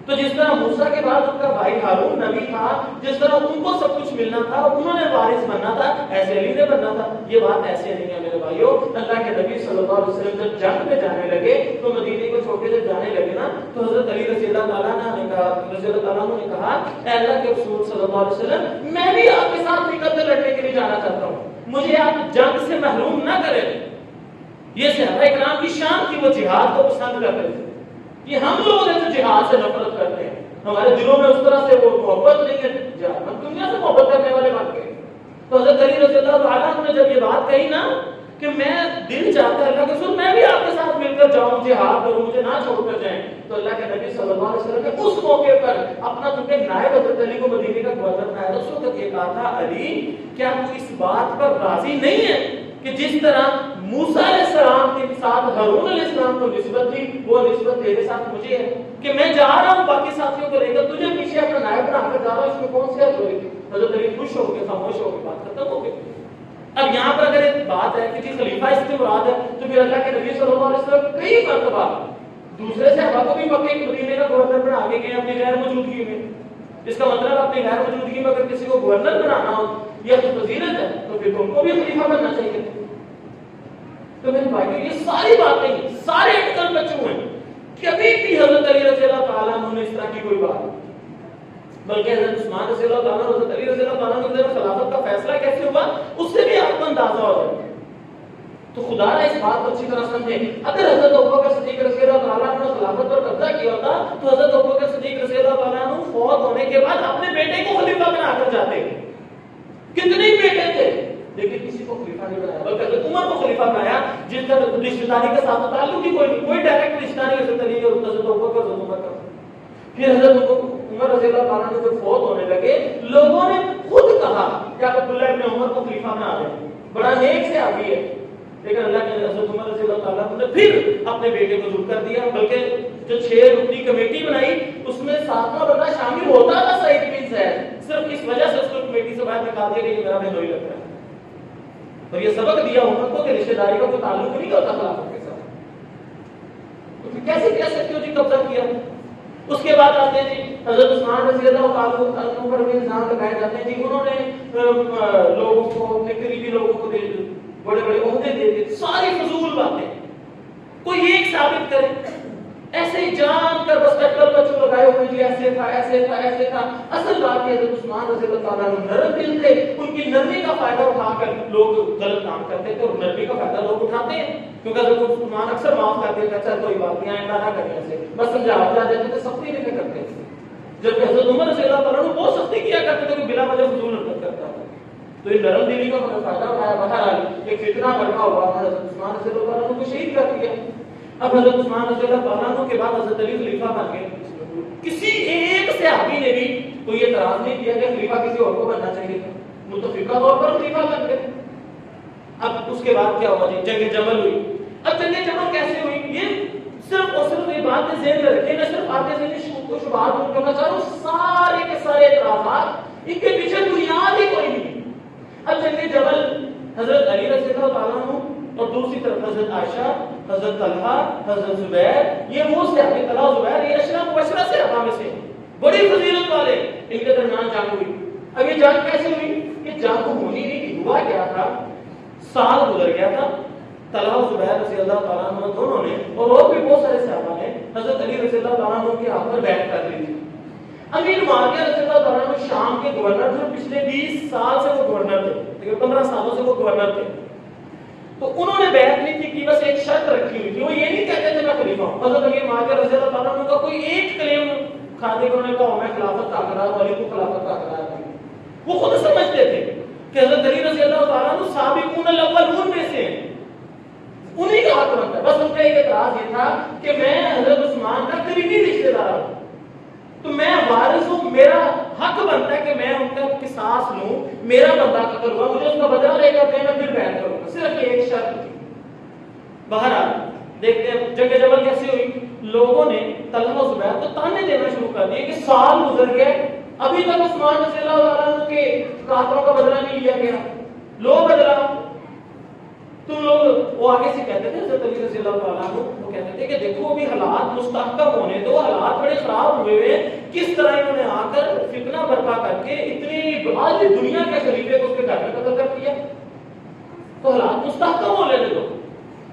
S1: تو تو جس طرح موسیٰ کے بعد ان کا بھائی ہارون نبی تھا، جس طرح ان کو سب کچھ ملنا تھا اور انہوں نے وارث بننا تھا، ایسے علی نے بننا تھا. یہ بات ایسے نہیں ہے میرے بھائیوں. اللہ کے نبی صلی اللہ علیہ وسلم جب جنگ میں جانے لگے تو مدینے کو چھوڑ کے جب جانے لگے نا تو حضرت علی رضی اللہ تعالیٰ نے کہا اے اللہ کے رسول صلی اللہ علیہ وسلم میں بھی آپ کے ساتھ نکل کر لڑنے کے لیے جانا چاہتا ہوں، مجھے آپ جنگ سے محروم نہ کریں. یہ صحابہ کرام کی شان کی، وہ جہاد کو پسند کرتے تھے. یہ ہم لوگ ہیں جو جہاد سے نفرت کرتے ہیں، ہمارے دلوں میں اس طرح سے وہ محبت نہیں ہے، ہم دنیا سے محبت کرنے والے بن گئے. تو حضرت علی رضی اللہ عنہ نے جب یہ بات کہی نا کہ میں دل چاہتا ہے اللہ کے رسول میں بھی آپ کے ساتھ مل کر جاؤں، جہاد کروں، مجھے نہ چھوڑ کر جائیں، تو اللہ کے نبی صلی اللہ علیہ وسلم نے اس موقع پر اپنا چونکہ نائب حضرت علی کو مدینے کا گورنر بنایا. اس وقت یہ کہا تھا علی کیا تو اس بات پر راضی نہیں ہے کہ جس طرح موسیٰ علیہ السلام کے ساتھ ہارون علیہ السلام کو نسبت تھی وہ نسبت تیرے ساتھ مجھے ہے کہ میں جا رہا ہوں باقی ساتھیوں کو لے کر، تجھے پیچھے اپنا نائب بنا کر جا رہا ہوں، اس میں کون سی حد ہوئی؟ حضرت علی خوش ہو کے خاموش ہو کے بات ختم ہو گئی. اب یہاں پر اگر ایک بات ہے کہ خلیفہ اس سے مراد ہے تو پھر اللہ کے نبی صلی اللہ علیہ وسلم کئی مرتبہ دوسرے صحابہ کو بھی مکے کے مدینے کا گورنر بنا کے گئے اپنی غیر موجودگی میں. اس کا مطلب اپنی غیر موجودگی میں اگر کسی کو گورنر بنانا ہو یا تو فضیلت ہے تو پھر ان کو بھی خلیفہ بننا چاہیے. تو میرے بھائی یہ ساری باتیں سارے اٹکل بچوں ہیں، کبھی بھی حضرت علی رضی اللہ تعالیٰ عنہ نے اس طرح کی کوئی بات، بلکہ حضرت عثمان رضی اللہ تعالیٰ عنہ حضرت علی رضی اللہ تعالیٰ عنہ کے خلافت کا فیصلہ کیسے ہوا اس سے بھی آپ کو اندازہ ہو جائے. تو خدا نے اس بات کو اچھی طرح سمجھے. اگر حضرت ابوبکر صدیق رضی اللہ تعالیٰ عنہ نے خلافت پر قبضہ کیا ہوتا تو حضرت ابوبکر صدیق رضی اللہ تعالیٰ عنہ فوت ہونے کے بعد اپنے بیٹے کو خلیفہ بنا کر جاتے. کتنے بیٹے تھے لیکن کسی کو خلیفہ نہیں بنایا، بلکہ حضرت عمر کو خلیفہ بنایا جس کا رشتہ داری کے ساتھ تعلق ہی کوئی ڈائریکٹ رشتہ نہیں حضرت علی اور حضرت ابوبکر اور حضرت عمر کا. پھر حضرت عمر رضی اللہ تعالیٰ عنہ جب فوت ہونے لگے لوگوں نے خود کہا کہ آپ عبداللہ ابن عمر کو خلیفہ بنا دیں، بڑا نیک سے آدمی ہے. لیکن اللہ کے حضرت عمر رضی اللہ تعالیٰ عنہ نے پھر اپنے بیٹے کو دور کر دیا، بلکہ جو 6 رکنی کمیٹی بنائی اس میں 7واں بندہ شامل ہوتا تھا سعید بن زید، صرف اس وجہ سے اس کو کمیٹی سے باہر نکال دیا کہ یہ میرا بہنوئی لگتا ہے. اور یہ سبق دیا عمر کو کہ رشتہ داری کا کوئی تعلق نہیں ہوتا خلافت کے ساتھ. تو کیسے کہہ سکتے ہو جی قبضہ کیا؟ اس کے بعد آتے ہیں جی حضرت عثمان رضی اللہ عنہ پر بھی الزام لگائے جاتے ہیں جی انہوں نے لوگوں کو اپنے قریبی لوگوں کو بڑے بڑے عہدے دے دیے. ساری فضول باتیں، کوئی ایک ثابت کرے. ایسے ہی جان کر بس ٹکر بچوں لگائے ہوئے جی ایسے تھا ایسے تھا ایسے تھا. اصل بات یہ حضرت عثمان رضی اللہ تعالیٰ عنہ نرم دل تھے، ان کی نرمی کا فائدہ اٹھا کر لوگ غلط کام کرتے تھے اور نرمی کا فائدہ لوگ اٹھاتے ہیں کیونکہ حضرت عثمان اکثر معاف کرتے تھے، اچھا کوئی بات نہیں آئندہ نہ کریں ایسے، بس سمجھا دیتے تھے، سختی نہیں کرتے تھے. جبکہ حضرت عمر رضی اللہ تعالیٰ عنہ بہت سختی کیا کرتے تھے کہ بلا وجہ فضول حرکت کرتا تھا. تو یہ نرم دلی کا فائدہ اٹھایا. بہرحال ایک فتنہ برپا ہوا، حضرت عثمان رضی اللہ تعالیٰ عنہ کو شہید کر دیا. اب حضرت عثمان رضی اللہ تعالیٰ عنہ کے بعد حضرت علی خلیفہ بن گئے. کسی ایک صحابی نے بھی کوئی اعتراض نہیں کیا کہ خلیفہ کسی اور کو بننا چاہیے تھا، متفقہ طور پر خلیفہ بن گئے. اب اس کے بعد کیا ہوا جی؟ جنگ جمل ہوئی. اب جنگ جمل کیسے ہوئی؟ یہ صرف اور صرف یہ بات ذہن میں رکھیں، نہ صرف آتے ذہن کو شبہات دور کرنا چاہ رہا ہوں، سارے کے سارے اعتراضات ان کے پیچھے بنیاد ہی کوئی نہیں. اب جنگ جمل حضرت علی رضی اللہ تعالیٰ عنہ اور دوسری طرف حضرت عائشہ، حضرت طلحہ، حضرت زبیر، یہ وہ صحابہ طلحہ زبیر یہ اشرا مبشرہ صحابہ میں سے بڑی فضیلت والے، ان کے درمیان جنگ ہوئی. اب یہ جنگ کیسے ہوئی؟ یہ جنگ ہونی نہیں تھی. ہوا کیا تھا، سال گزر گیا تھا، طلحہ و زبیر رضی اللہ تعالیٰ عنہ دونوں نے اور بھی بہت سارے صحابہ نے حضرت علی رضی اللہ تعالیٰ عنہ کے ہاتھ پر بیعت کر لی تھی. امیر معاویہ رضی اللہ تعالیٰ عنہ شام کے گورنر تھے، پچھلے 20 سال سے وہ گورنر تھے، تقریباً 15 سالوں سے وہ گورنر تھے. تو انہوں نے بیعت نہیں تھی کہ بس ایک شرط رکھی ہوئی تھی، وہ یہ نہیں کہتے تھے میں خلیفہ ہوں. حضرت امیر معاویہ رضی اللہ تعالیٰ عنہ کا کوئی ایک کلیم کھاتے کو انہوں نے کہا میں خلافت کا حقدار ہوں، علی کو خلافت کا حقدار ہوں. وہ خود سمجھتے تھے کہ حضرت علی رضی اللہ تعالیٰ عنہ سابقون الاولون میں سے ہیں، انہی کا حق بنتا ہے. بس ان کا ایک اعتراض یہ تھا کہ میں حضرت عثمان کا قریبی رشتہ دار ہوں، تو میں وارث ہوں، میرا حق بنتا ہے کہ میں ان کا قصاص لوں، میرا بندہ قتل ہوا، مجھے اس کا بدلہ لے کر دیں، میں پھر بیعت کروں گا. صرف ایک شرط تھی. بہرحال دیکھتے ہیں جنگ جمل کیسے ہوئی. لوگوں نے طلحہ و زبیر کو تانے دینا شروع کر دیے کہ سال گزر گئے ابھی تک عثمان رضی اللہ عنہ کے قاتلوں کا بدلہ نہیں لیا گیا، لو بدلہ. تم لوگ وہ آگے سے کہتے تھے حضرت علی رضی اللہ تعالیٰ عنہ، وہ کہتے تھے کہ دیکھو ابھی حالات مستحکم ہونے دو، حالات بڑے خراب ہوئے ہوئے، کس طرح انہوں نے آ کر فتنہ برپا کر کے اتنی آج دنیا کے خلیفے کو اس کے گھر میں قتل کر دیا، تو حالات مستحکم ہو لینے دو.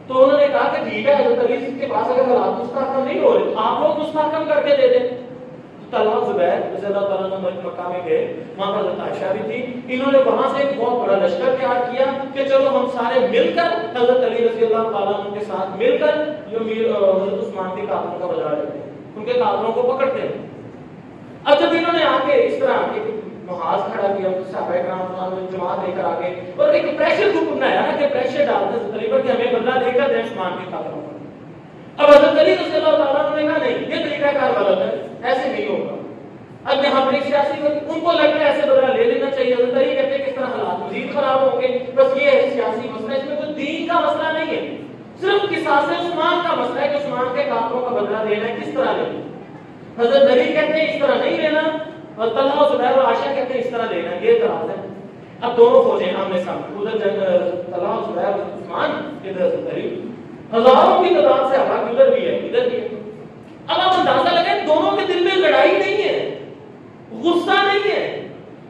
S1: تو انہوں نے کہا کہ ٹھیک ہے حضرت علی کے پاس اگر حالات مستحکم نہیں ہو رہے آپ لوگ مستحکم کر کے دے دیں. طلحہ زبیر رضی اللہ تعالیٰ عنہ مکہ میں گئے، وہاں پر حضرت عائشہ بھی تھی، انہوں نے وہاں سے ایک بہت بڑا لشکر تیار کیا کہ چلو ہم سارے مل کر حضرت علی رضی اللہ تعالیٰ عنہ کے ساتھ مل کر جو حضرت عثمان کے قاتلوں کا بدلہ لیتے ہیں، ان کے قاتلوں کو پکڑتے ہیں. اب جب انہوں نے آ کے اس طرح ایک محاذ کھڑا کیا، صحابہ کرام جماعت لے کر آگے اور ایک پریشر گروپ بنایا نا کہ پریشر ڈالتے حضرت علی پر کہ ہمیں بدلہ لے کر دیں عثمان کے قاتلوں پر. اب حضرت علی رضی اللہ تعالیٰ عنہ نے کہا نہیں یہ طریقہ کار غلط ہے، ایسے نہیں ہوگا. اب یہاں پر ایک سیاسی ان کو لگتا ہے ایسے بدلہ لے لینا چاہیے. حضرت علی کہتے ہیں کس طرح حالات مزید خراب ہوں گے، بس یہ ہے سیاسی مسئلہ، اس میں کوئی دین کا مسئلہ نہیں ہے، صرف قصاص عثمان کا مسئلہ ہے کہ عثمان کے قاتلوں کا بدلہ لینا ہے، کس طرح لینا. حضرت علی کہتے ہیں اس طرح نہیں لینا، اور طلحہ و زبیر اور عائشہ کہتے ہیں اس طرح لینا. یہ اعتراض ہے. اب دونوں فوجیں آمنے سامنے، ادھر طلحہ و زبیر اور عثمان، ادھر حضرت علی، ہزاروں کی تعداد سے ہلاک ادھر بھی ہے ادھر بھی ہے. اب آپ اندازہ لگائیں دونوں کے دل میں لڑائی نہیں ہے، غصہ نہیں ہے.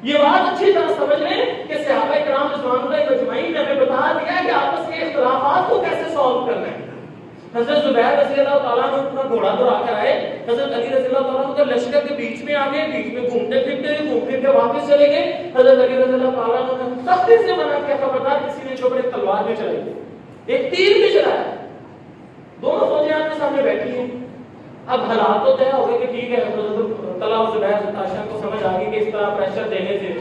S1: یہ بات اچھی طرح سمجھ لیں کہ صحابہ کرام رضوان اللہ اجمعین نے ہمیں بتا دیا کہ آپس کے اختلافات کو کیسے سالو کرنا ہے. حضرت زبیر رضی اللہ تعالیٰ عنہ اپنا گھوڑا دوڑا کر آئے، حضرت علی رضی اللہ تعالیٰ عنہ لشکر کے بیچ میں آ گئے، بیچ میں گھومتے پھرتے واپس چلے گئے. حضرت علی رضی اللہ تعالیٰ عنہ نے سختی سے منع کیا، خبردار کسی نے چھوڑ ایک تلوار بھی چلائی، ایک تیر بھی چلایا. دونوں فوجیں آمنے سامنے بیٹھی ہیں. اب حالات تو طے ہو گئے کہ ٹھیک ہے، طلحہ و زبیر عائشہ کو سمجھ آ گئی کہ اس طرح پریشر دینے سے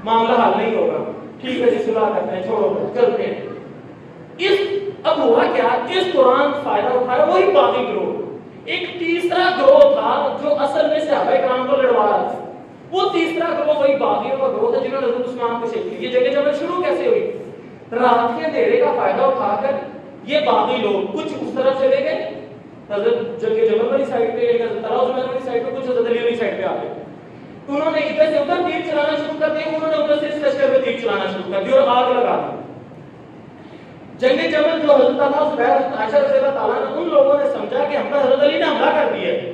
S1: معاملہ حل نہیں ہوگا، ٹھیک ہے جی صلح کرتے ہیں، چھوڑو چلتے ہیں. اب ہوا کیا، اس دوران فائدہ اٹھایا وہی باقی گروہ. ایک تیسرا گروہ تھا جو اصل میں صحابہ کرام کو لڑوا رہا تھا. وہ تیسرا گروہ وہی باغیوں کا گروہ تھا جنہوں نے حضرت عثمان کو شہید کیا. یہ جگہ جب شروع کیسے ہوئی، رات کے اندھیرے کا فائدہ اٹھا کر یہ باغی لوگ کچھ اس طرف چلے گئے، حضرت جنگ جبل والی سائڈ پہ، حضرت طلحہ و زبیر والی سائڈ پہ، کچھ حضرت علی والی سائڈ پہ آ گئے. انہوں نے ادھر سے ادھر تیر چلانا شروع کر دیا، انہوں نے ادھر سے اس لشکر پہ تیر چلانا شروع کر دیا اور آگ لگا دی. جنگ جبل جو حضرت طلحہ و زبیر عائشہ رضی اللہ تعالیٰ عنہ ان لوگوں نے سمجھا کہ ہم پر حضرت علی نے حملہ کر دیا ہے،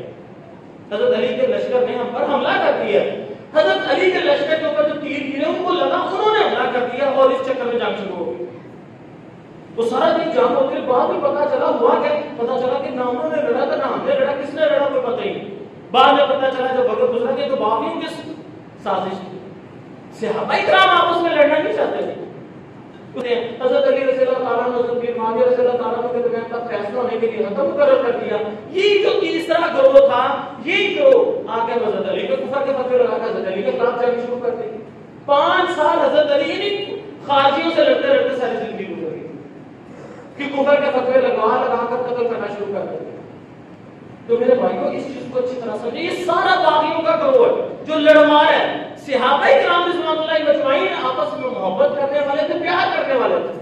S1: حضرت علی کے لشکر نے ہم پر حملہ کر دیا ہے. حضرت علی کے لشکر کے اوپر جو تیر گرے ان کو لگا انہوں نے حملہ کر دیا اور اس چکر میں جنگ شروع ہو گئی. وہ سارا دن جنگ ہو گئی. بعد میں پتا چلا ہوا کہ پتا چلا کہ نہ انہوں نے لڑا تھا نہ ہم نے لڑا، کس نے لڑا کوئی پتہ ہی نہیں. بعد میں پتا چلا جب وقت گزرا کہ تو باغیوں کی سازش تھی. صحابہ کرام آپس میں لڑنا نہیں چاہتے تھے. حضرت علی رضی اللہ تعالیٰ عنہ حضرت پیر معاویہ رضی اللہ تعالیٰ عنہ کے درمیان کا فیصلہ ہونے کے لیے حکم مقرر کر دیا. یہ جو تیسرا گروہ تھا، یہی گروہ آ کے حضرت علی کے کفر کے فتوے لگا کر حضرت علی کے خلاف جنگ شروع کر دی. 5 سال حضرت علی نے خارجیوں سے لڑتے لڑتے ساری زندگی گزر گئی کہ کفر کے فتوے لگا کر قتل کرنا شروع کر دیا. تو میرے بھائیوں اس چیز کو اچھی طرح سمجھیں، یہ سارا باغیوں کا گروہ ہے جو لڑوا ہے. صحابہ کرام رضوان اللہ اجمعین آپس میں محبت کرنے والے تھے، پیار کرنے والے تھے.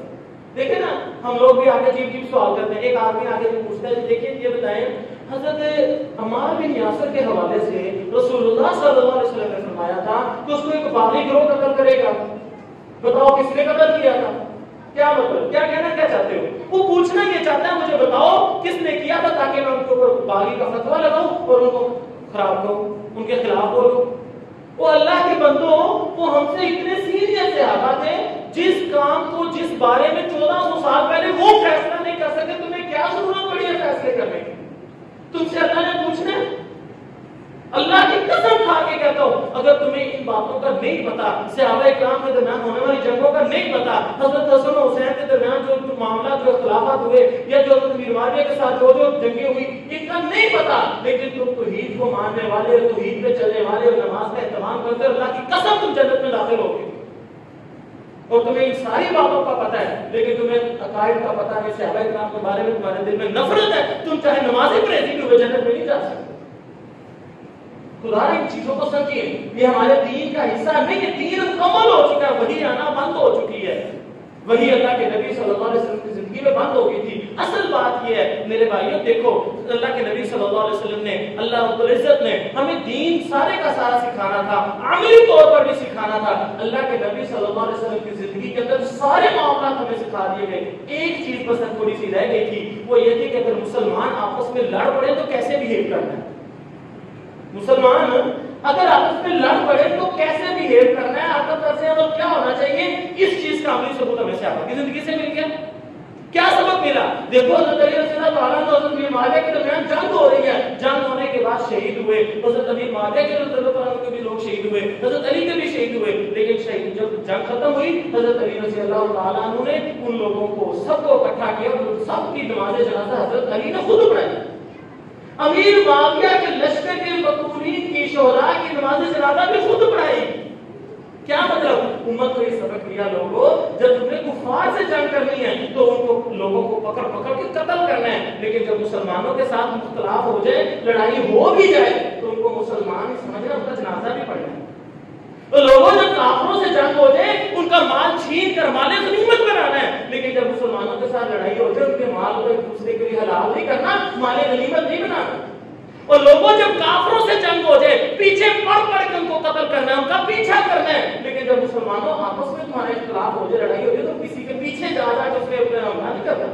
S1: دیکھیں نا ہم لوگ بھی آگے عجیب سوال کرتے ہیں. ایک آدمی آگے پوچھتا ہے دیکھیں یہ بتائیں حضرت عمار بن یاسر کے حوالے سے رسول اللہ صلی اللہ علیہ وسلم نے فرمایا تھا کہ اس کو ایک باغی گروہ قتل کرے گا. بتاؤ کس نے قتل کیا تھا؟ کیا مطلب، کیا کہنا کیا چاہتے ہو؟ وہ پوچھنا یہ چاہتا ہے مجھے بتاؤ کس نے کیا تھا تاکہ میں ان کے اوپر باغی کا فتویٰ لگاؤں اور ان کو خراب کروں، ان کے خلاف بولوں. وہ اللہ کے بندوں، وہ ہم سے اتنے سینئر صحابہ تھے جس کام کو جس بارے میں 1400 سال پہلے وہ فیصلہ نہیں کر سکے، تمہیں کیا ضرورت پڑی ہے فیصلے کرنے کی؟ تم سے اللہ نے پوچھنا. اللہ کی قسم کھا کے کہتا ہوں اگر تمہیں ان باتوں کا نہیں پتا، صحابہ کرام کے درمیان ہونے والی جنگوں کا نہیں پتا، حضرت حسن و حسین کے درمیان جو معاملات جو اختلافات ہوئے یا جو حضرت امیر معاویہ کے ساتھ جو جنگیں ہوئی ان کا نہیں پتا، لیکن تم توحید کو ماننے والے اور توحید پہ چلنے والے اور نماز کا اہتمام کرتے ہو، اللہ کی قسم تم جنت میں داخل ہوگے. اور تمہیں ان ساری باتوں کا پتہ ہے لیکن تمہیں عقائد کا پتہ نہیں، صحابہ کرام کے بارے میں تمہارے دل میں نفرت ہے، تم چاہے نمازیں پڑھیں بھی ہوئے جنت میں نہیں جا سکتے. خدا ان چیزوں کو سمجھیے، یہ ہمارے دین کا حصہ نہیں ہے. دین مکمل ہو چکا ہے، وہی آنا بند ہو چکی ہے، وہی اللہ کے نبی صلی اللہ علیہ وسلم کی زندگی میں بند ہو گئی تھی. اصل بات یہ ہے میرے بھائیوں، دیکھو اللہ کے نبی صلی اللہ علیہ وسلم نے، اللہ رب العزت نے ہمیں دین سارے کا سارا سکھانا تھا، عملی طور پر بھی سکھانا تھا. اللہ کے نبی صلی اللہ علیہ وسلم کی زندگی کے اندر سارے معاملات ہمیں سکھا دیے گئے. ایک چیز بس تھوڑی سی رہ گئی تھی، وہ یہ تھی کہ اگر مسلمان آپس میں لڑ پڑے تو کیسے بہیو کرنا ہے. مسلمان اگر آپس میں لڑ پڑے تو کیسے بہیو کرنا ہے، آپ کا طرز عمل کیا ہونا چاہیے. اس چیز کا عملی ثبوت ہمیں صحابہ کی زندگی سے مل گیا. کیا سبق ملا؟ دیکھو حضرت علی رضی اللہ تعالیٰ عنہ حضرت امیر معاویہ کے درمیان جنگ ہو رہی ہے، جنگ ہونے کے بعد شہید ہوئے. حضرت امیر معاویہ کے رضی اللہ تعالیٰ عنہ کے بھی لوگ شہید ہوئے، حضرت علی کے بھی شہید ہوئے. لیکن شہید جب جنگ ختم ہوئی، حضرت علی رضی اللہ تعالیٰ عنہ نے ان لوگوں کو سب کو اکٹھا کیا اور سب کی نماز جنازہ حضرت علی نے خود پڑھائی. امیر معاویہ کے لشکر کے مقتولین کی شہداء کی نماز جنازہ بھی خود پڑھائی. کیا مطلب؟ امت کو یہ سبق دیا، لوگوں جب تمہیں کفار سے جنگ کرنی ہے تو ان کو لوگوں کو پکڑ پکڑ کے قتل کرنا ہے، لیکن جب مسلمانوں کے ساتھ مختلاف ہو جائے، لڑائی ہو بھی جائے تو ان کو مسلمان سمجھنا، ان کا جنازہ بھی پڑھنا ہے. تو لوگوں جب کافروں سے جنگ ہو جائے ان کا مال چھین کر مال غنیمت بنانا ہے، لیکن جب مسلمانوں کے ساتھ لڑائی ہو جائے ان کے مال کو ایک دوسرے کے لیے حلال نہیں کرنا، مال غنیمت نہیں بنانا. اور لوگوں جب کافروں سے جنگ ہو جائے پیچھے پڑ پڑ کے ان کو قتل کرنا ہے، ان کا پیچھا کرنا ہے، لیکن جب مسلمانوں آپس میں تمہارا اختلاف ہو جائے، لڑائی ہو جائے تو کسی کے پیچھے جا جا کے اس پہ اپنا حملہ نہیں کرنا.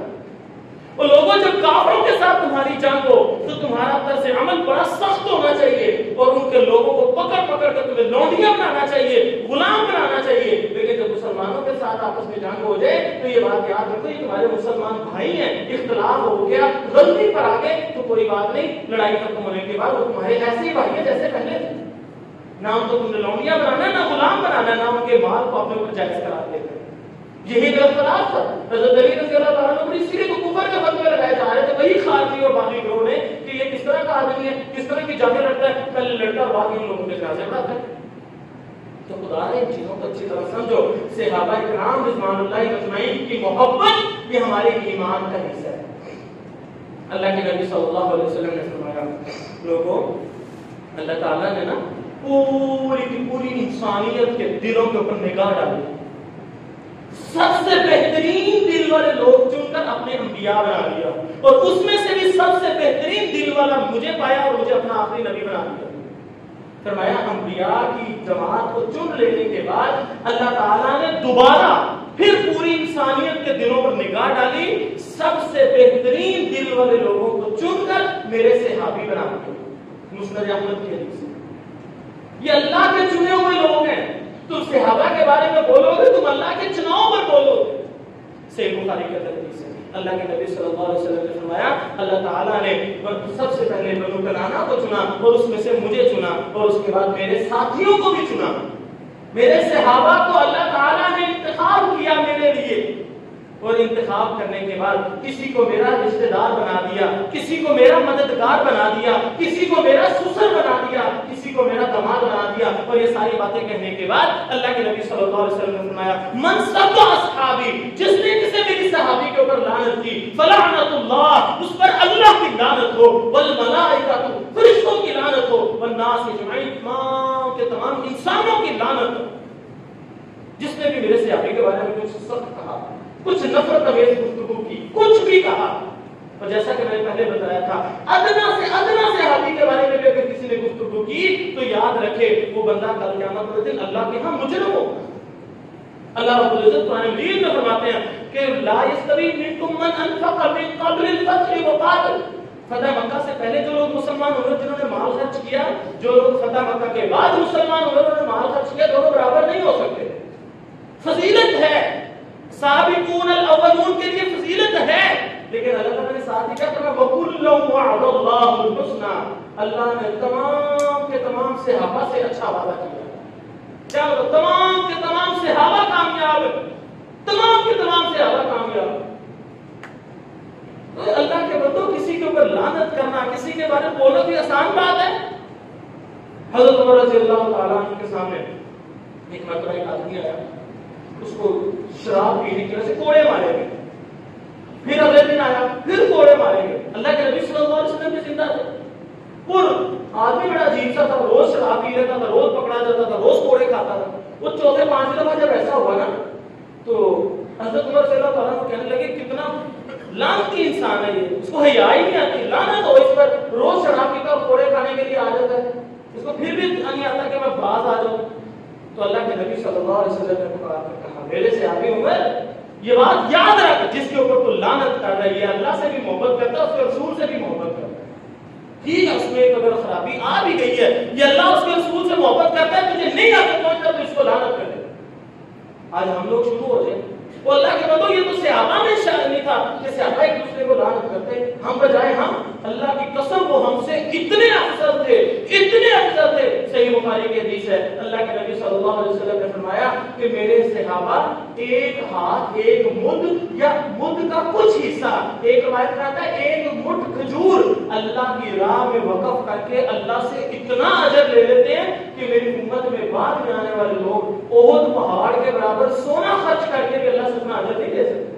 S1: اور لوگوں جب کافروں کے ساتھ تمہاری جنگ ہو تو تمہارا طرز عمل بڑا سخت ہونا چاہیے اور ان کے لوگوں کو پکڑ پکڑ کر تمہیں لونڈیاں بنانا چاہیے، غلام بنانا چاہیے. لیکن جب مسلمانوں کے ساتھ آپس میں جنگ ہو جائے تو یہ بات یاد رکھو، یہ تمہارے مسلمان بھائی ہیں، اختلاف ہو گیا، غلطی پر آ گئے تو کوئی بات نہیں، لڑائی ختم ہونے کے بعد وہ تمہارے ایسے ہی بھائی ہیں جیسے پہلے تھے. نہ ان کو تم نے لونڈیاں بنانا، نہ غلام بنانا، نہ ان کے مال کو اپنے اوپر جائز قرار دینا. یہی اختلاف تھا. حضرت علی رضی اللہ تعالیٰ عنہ اسی لیے تو کفر کے فتوے لگائے جا رہے تھے وہی خارجی اور باغی گروہ نے کہ یہ کس طرح کا آدمی ہے، کس طرح کی جنگیں لڑتا ہے، پہلے لڑتا اور بعد میں لوگوں کے جنازے پڑھاتا ہے. تو خدا نے ان چیزوں کو اچھی طرح سمجھو. صحابہ کرام رضوان اللہ اجمعین کی محبت یہ ہمارے ایمان کا حصہ ہے. اللہ کے نبی صلی اللہ علیہ وسلم نے فرمایا، لوگوں اللہ تعالیٰ نے نا پوری کی پوری انسانیت کے دلوں کے اوپر نگاہ ڈالی، سب سے بہترین دل والے لوگ چن کر اپنے انبیاء بنا لیا، اور اس میں سے بھی سب سے بہترین دل والا مجھے پایا اور مجھے اپنا آخری نبی بنا لیا. فرمایا انبیاء کی جماعت کو چن لینے کے بعد اللہ تعالیٰ نے دوبارہ پھر پوری انسانیت کے دلوں پر نگاہ ڈالی، سب سے بہترین دل والے لوگوں کو چن کر میرے صحابی بنا دیا. مسند احمد کی حدیث ہے. یہ اللہ کے چنے ہوئے لوگ ہیں. تم صحابہ کے بارے میں بولو گے، تم اللہ کے چناؤ پر بولو گے. صحیح بخاری کے حدیث ہے. اللہ کے نبی صلی اللہ علیہ وسلم نے فرمایا اللہ تعالیٰ نے سب سے پہلے بنو کنانہ کو چنا اور اس میں سے مجھے چنا اور اس کے بعد میرے ساتھیوں کو بھی چنا. میرے صحابہ کو اللہ تعالیٰ نے انتخاب کیا میرے لیے، اور انتخاب کرنے کے بعد کسی کو میرا رشتہ دار بنا دیا، کسی کو میرا مددگار بنا دیا، کسی کو میرا سسر بنا دیا، کسی کو میرا داماد بنا دیا. اور یہ ساری باتیں کہنے کے بعد اللہ کے نبی صلی اللہ علیہ وسلم نے فرمایا من سب اصحابی، جس نے کسی میری صحابی کے اوپر لعنت کی فلعنت اللہ، اس پر اللہ کی لعنت ہو، والملائکہ، فرشتوں کی لعنت ہو، والناس اجمعین، تمام کے تمام انسانوں کی لعنت ہو. جس نے بھی میرے صحابی کے بارے میں کچھ سخت کہا، کچھ نفرت امیز گفتگو کی، کچھ بھی کہا، اور جیسا کہ میں نے پہلے بتایا تھا ادنا سے صحابی کے بارے میں بھی اگر کسی نے گفتگو کی تو یاد رکھے وہ بندہ کل قیامت کے دن اللہ کے ہاں مجرم ہوگا. اللہ رب العزت قرآن مجید میں فرماتے ہیں کہ لا یستوی منکم من انفق من قبل الفتح وقاتل. فتح مکہ سے پہلے جو لوگ مسلمان ہوئے جنہوں نے مال خرچ کیا، جو لوگ فتح مکہ کے بعد مسلمان ہوئے انہوں نے مال خرچ کیا، دونوں برابر نہیں ہو سکتے. فضیلت ہے، سابقون الاولون کے لیے فضیلت ہے، لیکن اللہ تعالیٰ نے ساتھ ہی کیا کرنا وَكُلًّا وَعَدَ اللَّهُ الْحُسْنَى، اللہ نے تمام کے تمام صحابہ سے اچھا وعدہ کیا. کیا تمام کے تمام صحابہ کامیاب، تمام کے تمام صحابہ کامیاب. اللہ کے بندوں کسی کے اوپر لعنت کرنا، کسی کے بارے میں بولنا کوئی آسان بات ہے؟ حضرت عمر رضی اللہ تعالیٰ عنہ کے سامنے ایک مرتبہ ایک آدمی آیا، اس کو شراب پینے کی وجہ سے کوڑے مارے گئے. پھر اگلے دن آیا، پھر کوڑے مارے گئے. اللہ کے نبی صلی اللہ علیہ وسلم بھی زندہ تھے. اور آدمی بڑا عجیب سا تھا، روز شراب پی لیتا تھا، روز پکڑا جاتا تھا، روز کوڑے کھاتا تھا. وہ چوتھے 5 دفعہ جب ایسا ہوا نا تو حضرت لعنتی انسان ہے یہ، اس کو حیا ہی نہیں آتی، لعنت ہو اس پر، روز شراب پیتا اور کوڑے کھانے کے لیے عادت ہے، اس کو پھر بھی نہیں آتا کہ میں باز آ جاؤں۔ تو اللہ کے نبی صلی اللہ علیہ وسلم نے پکار کر کہا میرے صحابی عمر یہ بات یاد رکھ، جس کے اوپر تو لعنت کر رہا ہے یہ اللہ سے بھی محبت کرتا ہے، اس کے رسول سے بھی محبت کرتا ہے۔ ٹھیک ہے اس میں ایک اگر خرابی آ بھی گئی ہے، یہ اللہ اس کے رسول سے محبت کرتا ہے، تجھے نہیں آتا پہنچتا تو اس کو لعنت کر دے۔ آج ہم لوگ شروع ہو جائیں وہ اللہ کے بندو، یہ تو صحابہ میں شاید نہیں تھا کہ صحابہ ایک دوسرے کو لعنت کرتے، ہم بجائے ہم اللہ کی قسم وہ ہم سے اتنے افضل تھے، اتنے افضل تھے۔ صحیح بخاری کی حدیث ہے، اللہ کے نبی صلی اللہ علیہ وسلم نے فرمایا کہ میرے صحابہ ایک ہاتھ ایک مد یا مد کا کچھ حصہ، ایک روایت میں آتا ہے ایک مٹھ کھجور اللہ کی راہ میں وقف کر کے اللہ سے اتنا اجر لے لیتے ہیں کہ میری امت میں بعد میں آنے والے لوگ احد پہاڑ کے برابر سونا خرچ کر کے بھی اللہ سے اتنا اجر نہیں دے سکتے۔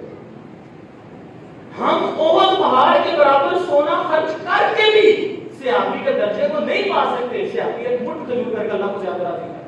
S1: ہم احد پہاڑ کے برابر سونا خرچ کر کے بھی صحابی کے درجے کو نہیں پا سکتے۔ صحابی ایک مٹھ کھجور کر کے اللہ کو زیادہ راضی کرتے۔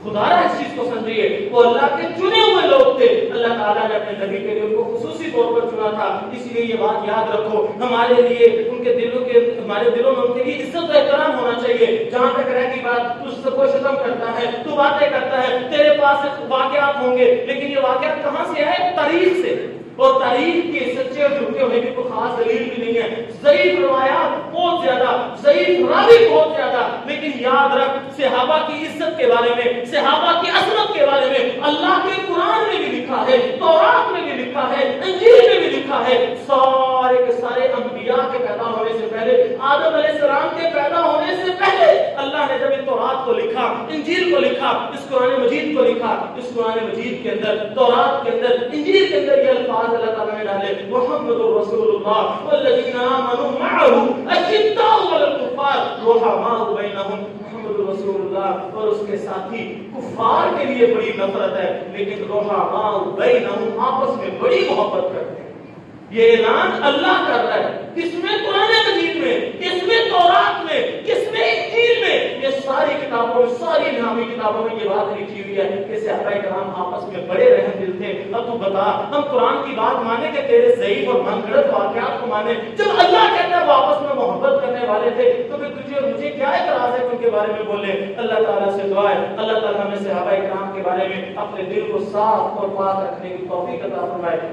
S1: خدا را اس چیز کو سمجھیے، وہ اللہ کے چنے ہوئے لوگ تھے، اللہ تعالیٰ نے اپنے نبی کے لیے ان کو خصوصی طور پر چنا تھا۔ اس لیے یہ بات یاد رکھو، ہمارے لیے ان کے دلوں کے ہمارے دلوں میں ان کے لیے عزت و احترام ہونا چاہیے۔ جہاں تک رہتی بات تجھ سے کوئی ستم کرتا ہے، تو باتیں کرتا ہے، تیرے پاس واقعات ہوں گے، لیکن یہ واقعات کہاں سے آئے؟ تاریخ سے، اور تاریخ کے سچے اور جھوٹے ہونے کی کوئی خاص دلیل بھی نہیں ہے۔ ضعیف روایات بہت زیادہ، ضعیف راوی بہت زیادہ، لیکن یاد رکھ صحابہ کی عزت کے بارے میں، صحابہ کی عظمت کے بارے میں اللہ کے قرآن میں بھی لکھا ہے، تورات میں بھی لکھا ہے، انجیل میں بھی لکھا ہے۔ سارے کے سارے انبیاء کے پیدا ہونے سے پہلے، آدم علیہ السلام کے پیدا ہونے سے پہلے اللہ نے جب تورات کو لکھا، انجیل کو لکھا، اس قرآن مجید کو لکھا، اس قرآن مجید کے اندر، تورات کے اندر، انجیل کے اندر یہ الفاظ اللہ تعالیٰ نے ڈالے، محمد رسول اللہ والذین آمنوا معه اشداء علی الکفار رحماء بینہم۔ محمد رسول اللہ اور اس کے ساتھی کفار کے لیے بڑی نفرت ہے، لیکن رحماء بینہم آپس میں بڑی محبت کرتے ہیں۔ یہ اعلان اللہ کر رہا ہے، کس میں؟ قرآن مجید میں، کس میں؟ تورات میں، کس میں؟ انجیل میں۔ یہ ساری کتابوں میں، ساری نامی کتابوں میں یہ بات لکھی ہوئی ہے کہ صحابہ کرام آپس میں بڑے رحم دل تھے۔ اب تو بتا، ہم قرآن کی بات مانے کہ تیرے ضعیف اور من گھڑت واقعات کو مانے؟ جب اللہ کہتا ہے وہ آپس میں محبت کرنے والے تھے، تو پھر تجھے اور مجھے کیا اعتراض ہے کہ ان کے بارے میں بولے؟ اللہ تعالیٰ سے دعا ہے اللہ تعالیٰ ہمیں صحابہ کرام کے بارے میں اپنے دل کو صاف اور پاک رکھنے کی توفیق عطا فرمائے۔